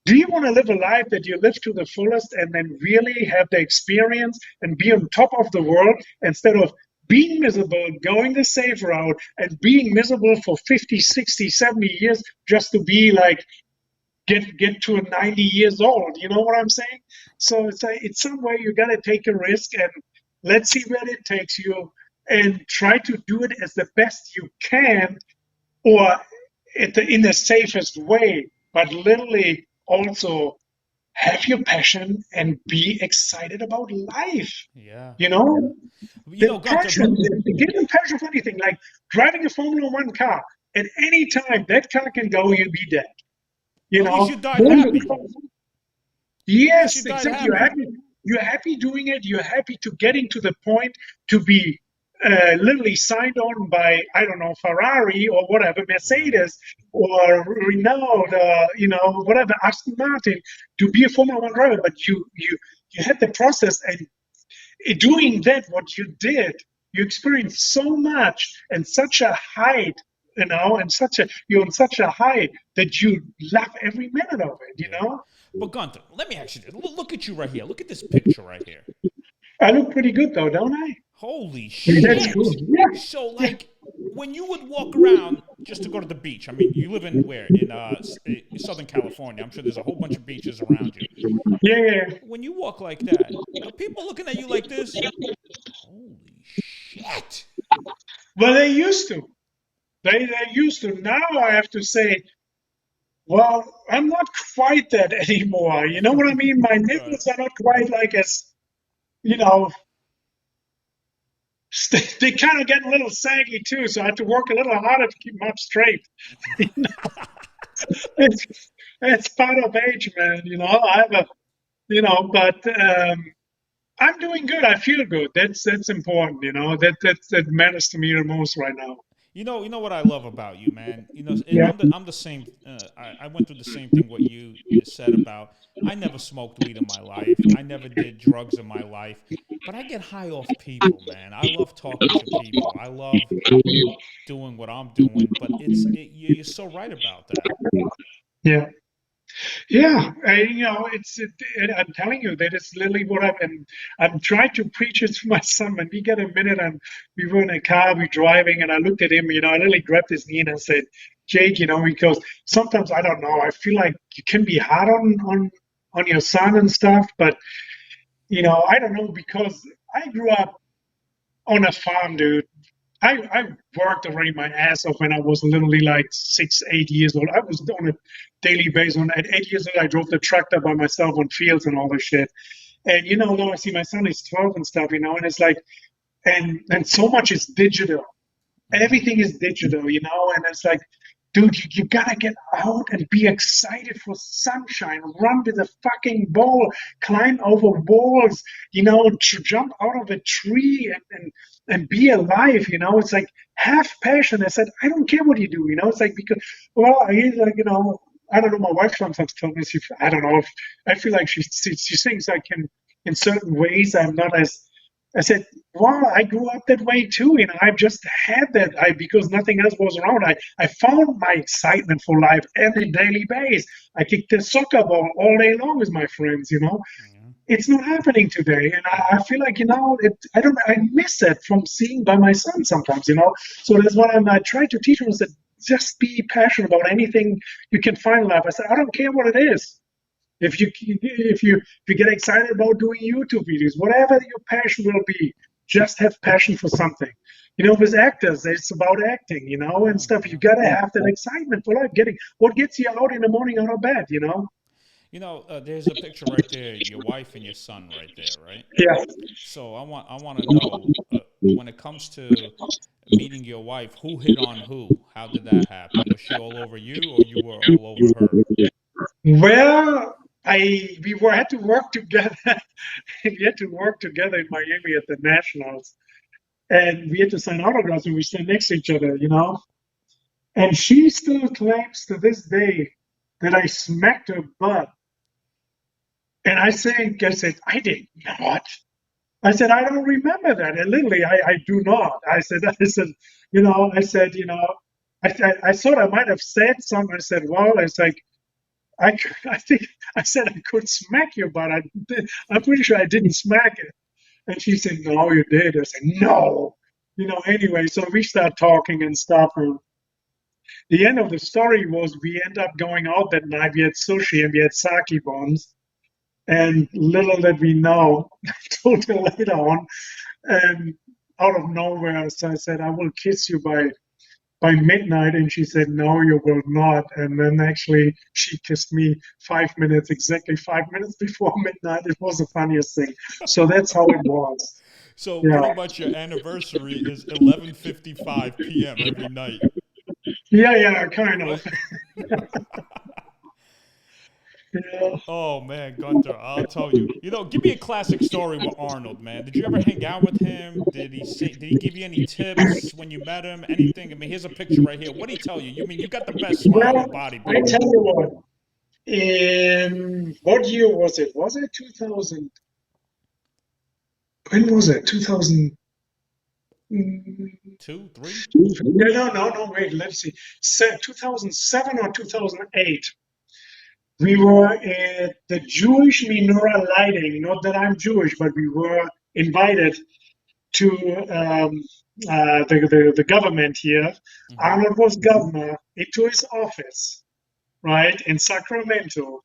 Do you want to live a life that you live to the fullest and then really have the experience and be on top of the world instead of being miserable, going the safe route and being miserable for 50, 60, 70 years just to be like, get to 90 years old? You know what I'm saying? So it's some way you got to take a risk and let's see where it takes you and try to do it as the best you can or in the safest way, but literally also have your passion and be excited about life. Yeah. Passion, get the passion for anything, like driving a Formula One car. At any time, that car can go, you'll be dead. At least you died happy. Yes, exactly. You're happy doing it. You're happy to getting to the point to be literally signed on by, I don't know, Ferrari or whatever, Mercedes or Renault, whatever, Aston Martin, to be a Formula One driver. But you had the process, and doing that, what you did, you experienced so much and such a height, and you're on such a high that you love every minute of it, But Gunter, let me ask you this. Look at you right here. Look at this picture right here. I look pretty good though, don't I? Holy shit. That's cool. Yeah. So, when you would walk around just to go to the beach, I mean, you live in where? In Southern California. I'm sure there's a whole bunch of beaches around you. Yeah. When you walk like that, are people looking at you like this? Holy shit. Well, they used to. They used to. Now I have to say, well, I'm not quite that anymore. You know what I mean? My nipples are not quite like as, they kind of get a little saggy too, so I have to work a little harder to keep them up straight. It's part of age, man. I have but I'm doing good. I feel good. That's important. That matters to me the most right now. You know what I love about you, man. Yeah. I'm the same. I went through the same thing what you said about. I never smoked weed in my life. I never did drugs in my life. But I get high off people, man. I love talking to people. I love doing what I'm doing. But you're so right about that. Yeah. Yeah, I'm telling you that is literally what I'm trying to preach it to my son. When we get a minute and we were in a car, we're driving, and I looked at him, I literally grabbed his knee and I said, Jake, because sometimes I don't know, I feel like you can be hard on your son and stuff, but I don't know, because I grew up on a farm, dude. I worked already my ass off when I was literally like 6, 8 years old. I was on a daily basis. At 8 years old, I drove the tractor by myself on fields and all this shit. And now I see my son is 12 and stuff, and it's like, and so much is digital. Everything is digital, and it's like, dude, you gotta get out and be excited for sunshine. Run with a fucking ball, climb over walls, jump out of a tree and be alive. It's like have passion. I said, I don't care what you do. It's like because well, I don't know. My wife sometimes tells me, I don't know if I feel like she thinks I can in certain ways I'm not as. I said, well, I grew up that way too. I just had that because nothing else was around. I found my excitement for life every daily basis. I kicked the soccer ball all day long with my friends. It's not happening today. And I feel like, I miss that from seeing by my son sometimes. So that's what I try to teach him is that just be passionate about anything you can find in life. I said, I don't care what it is. If you get excited about doing YouTube videos, whatever your passion will be, just have passion for something. With actors, it's about acting, and stuff. You gotta have that excitement for life. What gets you out in the morning out of bed. There's a picture right there, your wife and your son right there, right? Yeah. So I want to know when it comes to meeting your wife, who hit on who? How did that happen? Was she all over you, or you were all over her? Well, had to work together. We had to work together in Miami at the Nationals, and we had to sign autographs, and we stand next to each other. And she still claims to this day that I smacked her butt. And I said, I did not. I said, I don't remember that. And literally, I do not. I said, I thought I might have said something. I said, well, it's like, I think I said I could smack you, but I'm pretty sure I didn't smack it. And she said, no, you did. I said, no. Anyway, so we start talking and stuff. And the end of the story was we end up going out that night. We had sushi and we had sake bombs. And little did we know, I told her later on, and out of nowhere, so I said, I will kiss you by midnight. And she said, no, you will not. And then actually she kissed me exactly 5 minutes before midnight. It was the funniest thing. So that's how it was. So pretty much your anniversary is 11:55 p.m. every night. Yeah, kind of. Yeah. Oh man, Gunter, I'll tell you. Give me a classic story with Arnold, man. Did you ever hang out with him? Did he give you any tips when you met him? Anything? I mean, here's a picture right here. What did he tell you? You got the best smile in Well, I bodybuilding. tell you what, in what year was it? Was it 2000? When was it? 2000? 2, 3? No, wait, let's see. 2007 or 2008. We were at the Jewish menorah lighting. Not that I'm Jewish, but we were invited to the government here. Mm-hmm. Arnold was governor, into his office, right, in Sacramento.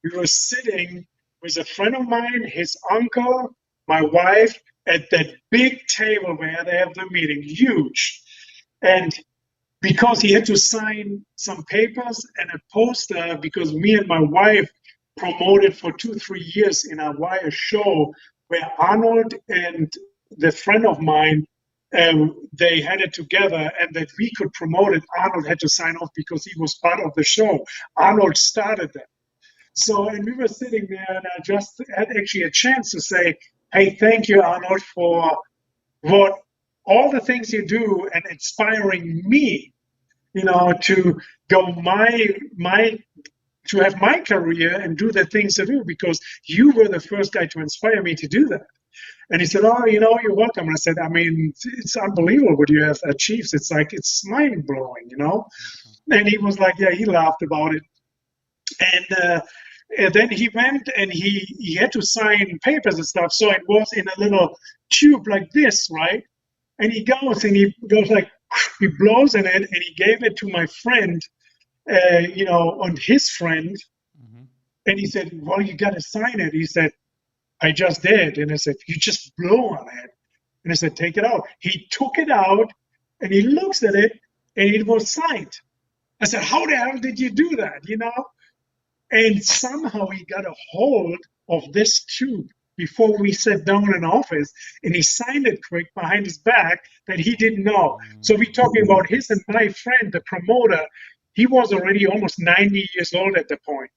We were sitting with a friend of mine, his uncle, my wife, at that big table where they have the meeting, huge. And because he had to sign some papers and a poster, because me and my wife promoted for 2-3 years in a wire show where Arnold and the friend of mine, they had it together, and that we could promote it. Arnold had to sign off because he was part of the show. Arnold started that. So, and we were sitting there, and I just had actually a chance to say, hey, thank you, Arnold, for what all the things you do and inspiring me, to go to have my career and do the things I do, because you were the first guy to inspire me to do that. And he said, oh, you're welcome. And I said, I mean, it's unbelievable what you have achieved. It's like, it's mind blowing. And he was like, yeah, he laughed about it. And then he went and he had to sign papers and stuff. So it was in a little tube like this, right? And he goes like, he blows in it, and he gave it to my friend, and his friend. Mm-hmm. And he said, well, you got to sign it. He said, I just did. And I said, you just blow on it. And I said, take it out. He took it out and he looks at it and it was signed. I said, how the hell did you do that? And somehow he got a hold of this tube, before we sat down in office, and he signed it quick behind his back that he didn't know. So we're talking about his and my friend, the promoter. He was already almost 90 years old at the point.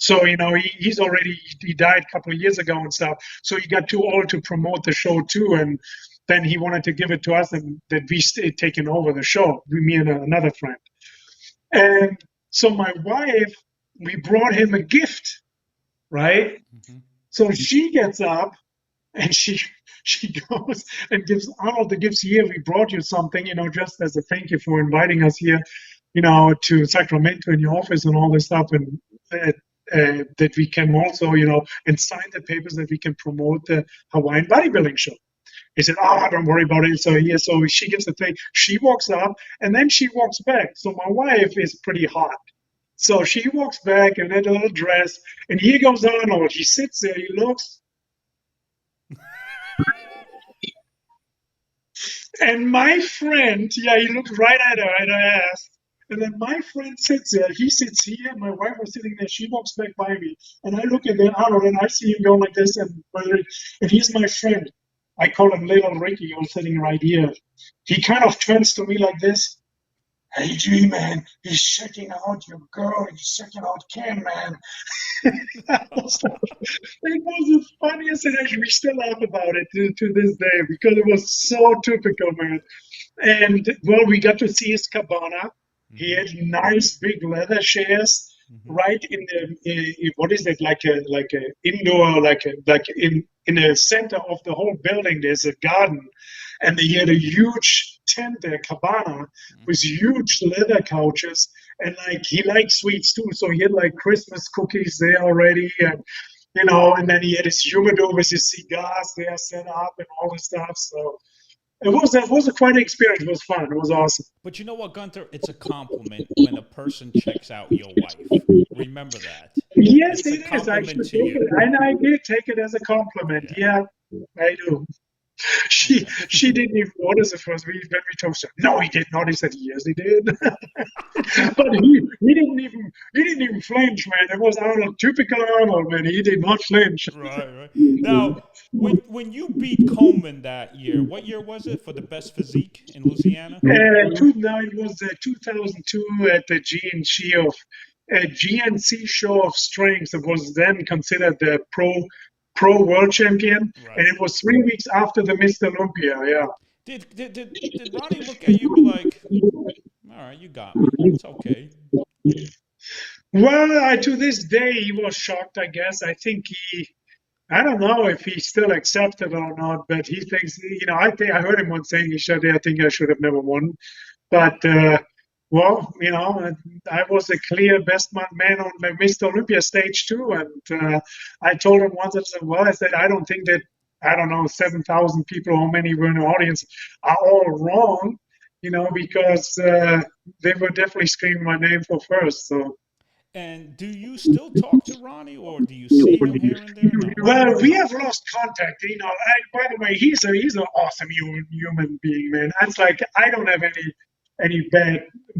So, he died a couple of years ago and stuff. So he got too old to promote the show too. And then he wanted to give it to us and that we stayed taking over the show, me and another friend. And so my wife, we brought him a gift, right? Mm-hmm. So she gets up and she goes and gives Arnold the gifts. Here, we brought you something, just as a thank you for inviting us here, to Sacramento in your office and all this stuff. And that we can also, and sign the papers that we can promote the Hawaiian bodybuilding show. He said, don't worry about it. So she gives the thing. She walks up and then she walks back. So my wife is pretty hot. So she walks back in that little dress, and here goes Arnold. He sits there, he looks. And my friend, he looked right at her and I asked. And then my friend sits there. He sits here. My wife was sitting there. She walks back by me. And I look at Arnold, and I see him going like this. And he's my friend. I call him Little Ricky, who's sitting right here. He kind of turns to me like this. Hey, G-Man, he's checking out your girl. He's checking out Ken, man. It was the funniest thing. We still laugh about it to this day because it was so typical, man. And, well, we got to see his cabana. He had nice big leather chairs right in the what is it, like a indoor, like in the center of the whole building. There's a garden, and he had a huge tent there, cabana, with huge leather couches, and he liked sweets too, so he had Christmas cookies there already, and and then he had his humidor with his cigars there set up and all this stuff. So it was a quite an experience. It was fun. It was awesome. But you know what, Gunter? It's a compliment when a person checks out your wife. Remember that. Yes, it is. I should take it. And I did take it as a compliment. Yeah, I do. She didn't even notice it first when we told her. No, he did not. He said, yes, he did. But he didn't even flinch, man. It was Arnold, typical Arnold, man. He did not flinch. Right. Now, when you beat Coleman that year, what year was it for the best physique in Louisiana? It was 2002 at the GNC Show of Strength. It was then considered the pro world champion, right. And it was 3 weeks after the Mr. Olympia. Yeah. Did Ronnie look at you like, all right, you got me. It's okay. Well, to this day, he was shocked. I guess. I think I don't know if he still accepts it or not, but he thinks, I heard him once saying I think I should have never won, but. Well, I was a clear best man on the Mr. Olympia stage too, and I told him once, I said, I don't think that, 7,000 people, how many were in the audience, are all wrong, because they were definitely screaming my name for first. So. And do you still talk to Ronnie, or do you see him here and there? No? Well, we have lost contact. By the way, he's an awesome human being, man. It's I don't have any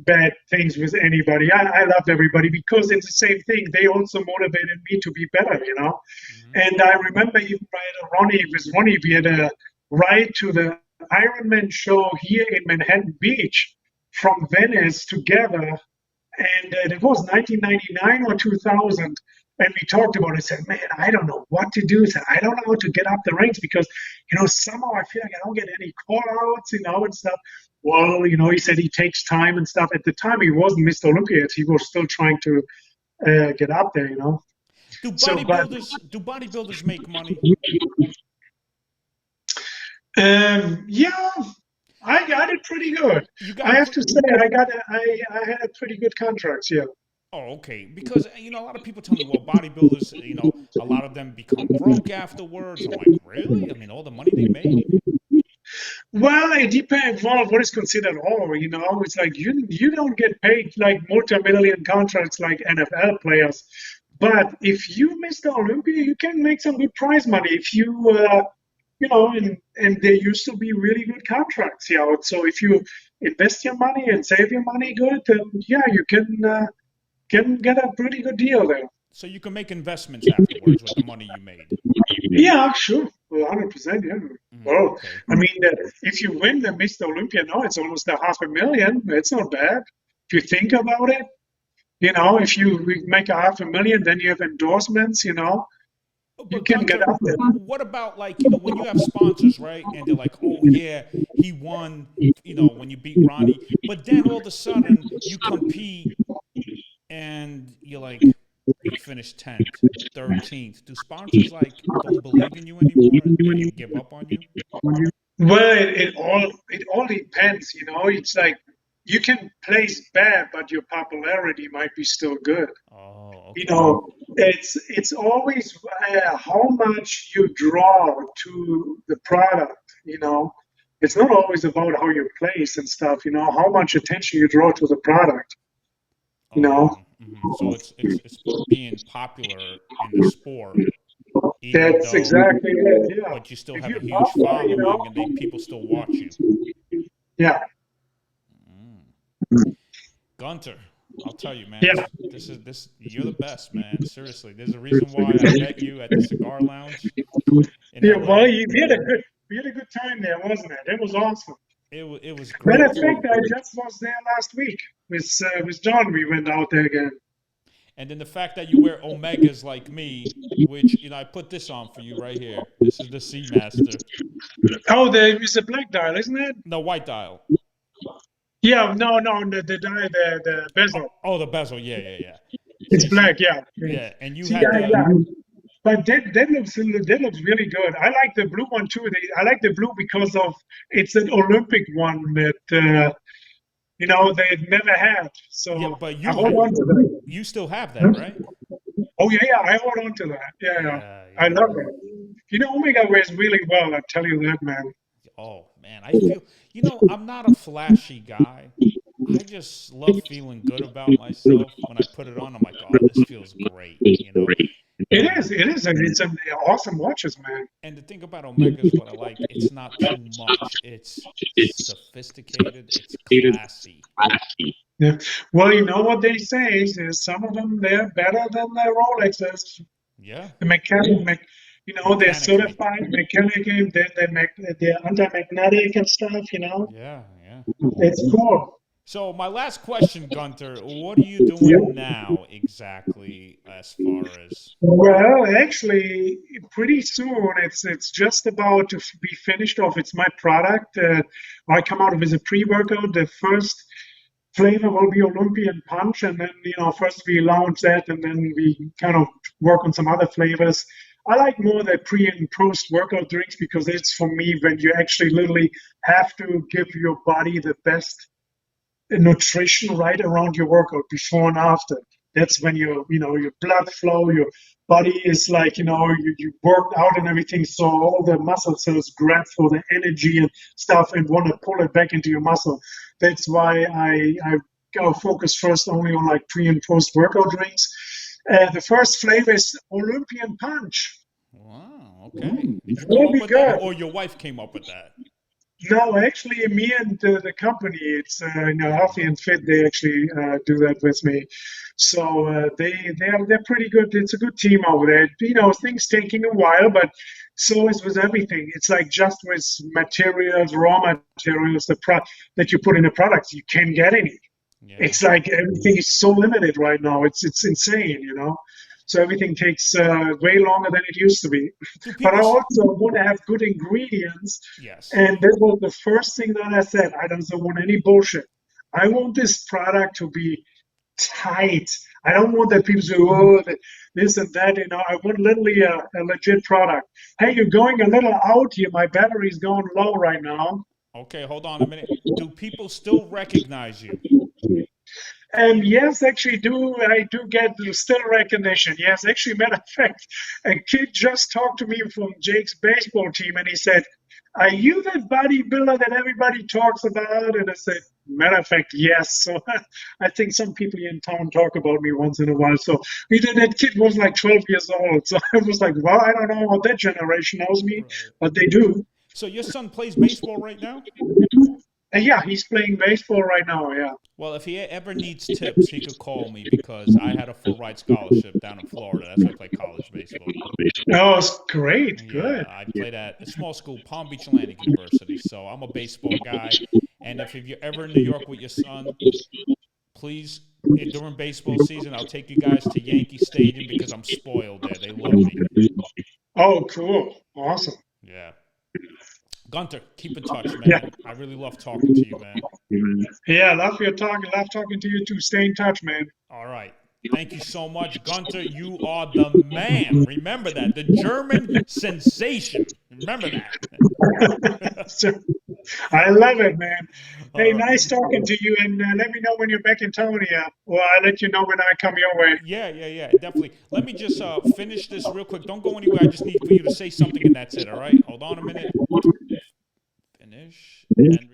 bad things with anybody. I loved everybody because it's the same thing. They also motivated me to be better, Mm-hmm. And I remember even with Ronnie, we had a ride to the Ironman show here in Manhattan Beach from Venice together. And it was 1999 or 2000. And we talked about it. I said, man, I don't know what to do. I don't know how to get up the ranks because, somehow I feel like I don't get any call-outs, and stuff. Well, he said he takes time and stuff. At the time, he wasn't Mr. Olympia. He was still trying to get up there, Do bodybuilders make money? Yeah, I got it pretty good. I have to say, I had a pretty good contracts, yeah. Oh, okay. Because, a lot of people tell me, well, bodybuilders, a lot of them become broke afterwards. I'm like, really? All the money they made? Well, it depends on what is considered all, It's you don't get paid like multi-million contracts like NFL players. But if you miss the Olympia, you can make some good prize money. If you, and there used to be really good contracts, So if you invest your money and save your money good, then, yeah, you can get a pretty good deal there. So you can make investments afterwards with the money you made. Yeah, sure. 100%, yeah. Well, Okay. I mean, if you win the Mr. Olympia now, it's almost a $500,000. It's not bad. If you think about it, if you make a $500,000, then you have endorsements, you But can get Gunter, up there. what about like, when you have sponsors, right? And they're like, oh yeah, he won, when you beat Ronnie. But then all of a sudden you compete and you're like, you finished 10th, 13th. Do sponsors like don't believe in you anymore and give up on you? Well, it all depends, It's like you can place bad, but your popularity might be still good. Oh, You okay. know, it's always how much you draw to the product. It's not always about how you place and stuff. How much attention you draw to the product. You know, So it's being popular in the sport, even that's though, exactly it. Yeah, but you still if have a you're huge popular, following and people still watch you. yeah, Gunter, I'll tell you, man, yeah. this you're the best, man. Seriously, there's a reason why I met you at the cigar lounge in Yeah, well, LA. we had a good time there, wasn't it? It was awesome. It was Matter great of fact, too. I just was there last week with John. We went out there again. And then the fact that you wear Omegas like me, which I put this on for you right here. This is the Seamaster. Oh, there is a black dial, isn't it? No, white dial. Yeah, no, the dial, the bezel. Oh, the bezel. Yeah, yeah, yeah. It's See, black, yeah. yeah. And you See, had yeah, the yeah. But that looks really good. I like the blue one too. I like the blue because of it's an Olympic one that they'd never had. yeah, So but I hold on to that. you still have that, right? Oh yeah, I hold on to that. Yeah, yeah. Yeah, I yeah. love it. Omega wears really well. I tell you that, man. Oh man, I feel I'm not a flashy guy. I just love feeling good about myself. When I put it on, I'm like, oh, this feels great. It And is. It is. And it's an awesome watches, man. and the thing about Omega is what I like. It's not too much. It's sophisticated. It's classy. Yeah. Well, you know what they say is some of them they're better than the Rolexes. Yeah, The mechanic, they're mechanically. certified mechanically. They're anti-magnetic and stuff. Yeah, yeah. It's cool. So my last question, Gunter, what are you doing now exactly as far as? Well, actually, pretty soon it's just about to be finished off. It's my product. I come out with a pre-workout. The first flavor will be Olympian Punch, and then first we launch that, and then we kind of work on some other flavors. I like more the pre and post workout drinks because it's for me when you actually literally have to give your body the best nutrition right around your workout before and after. That's when your blood flow, your body is like, you worked out and everything. So all the muscle cells grab for the energy and stuff and want to pull it back into your muscle. That's why I go focus first only on like pre and post workout drinks. The first flavor is Olympian Punch. Wow. Okay. Did you come up Really with that, good. or your wife came up with that? No, actually, me and the company, it's Healthy and Fit. They actually do that with me, so they're pretty good. It's a good team over there. Things taking a while, but so is with everything. It's like just with materials, raw materials, that you put in a product, you can't get any. Yeah. It's like everything is so limited right now. It's insane. So everything takes way longer than it used to be. Do But I people? also want to have good ingredients. Yes. And that was the first thing that I said. I don't want any bullshit. I want this product to be tight. I don't want that people say, oh, this and that. I want literally a legit product. Hey, you're going a little out here. My battery's going low right now. Okay, hold on a minute. Do people still recognize you? Yes, actually, I do get still recognition. Yes, actually, matter of fact, a kid just talked to me from Jake's baseball team, and he said, "Are you that bodybuilder that everybody talks about?" And I said, "Matter of fact, yes." So I think some people in town talk about me once in a while. So that kid was like 12 years old. So I was like, "Well, I don't know how that generation knows me, Right. but they do." So your son plays baseball right now? Yeah, he's playing baseball right now. Yeah. Well, if he ever needs tips, he could call me because I had a full ride scholarship down in Florida. That's why I played college baseball. Oh, it's great. Yeah, Good. I played at a small school, Palm Beach Atlantic University. So I'm a baseball guy. And if you're ever in New York with your son, please, during baseball season, I'll take you guys to Yankee Stadium because I'm spoiled there. They love me. Oh, cool. Awesome. Yeah. Gunter, keep in touch, Yeah. man. I really love talking to you, man. Yeah, love your talk. Love talking to you too. Stay in touch, man. All right. Thank you so much, Gunter. You are the man. Remember that. The German sensation. Remember that. So, I love it, man. Hey, All right. nice talking to you, and let me know when you're back in town here. Or I'll let you know when I come your way. Yeah, definitely. Let me just finish this real quick. Don't go anywhere. I just need for you to say something, and that's it. All right. Hold on a minute. Finish and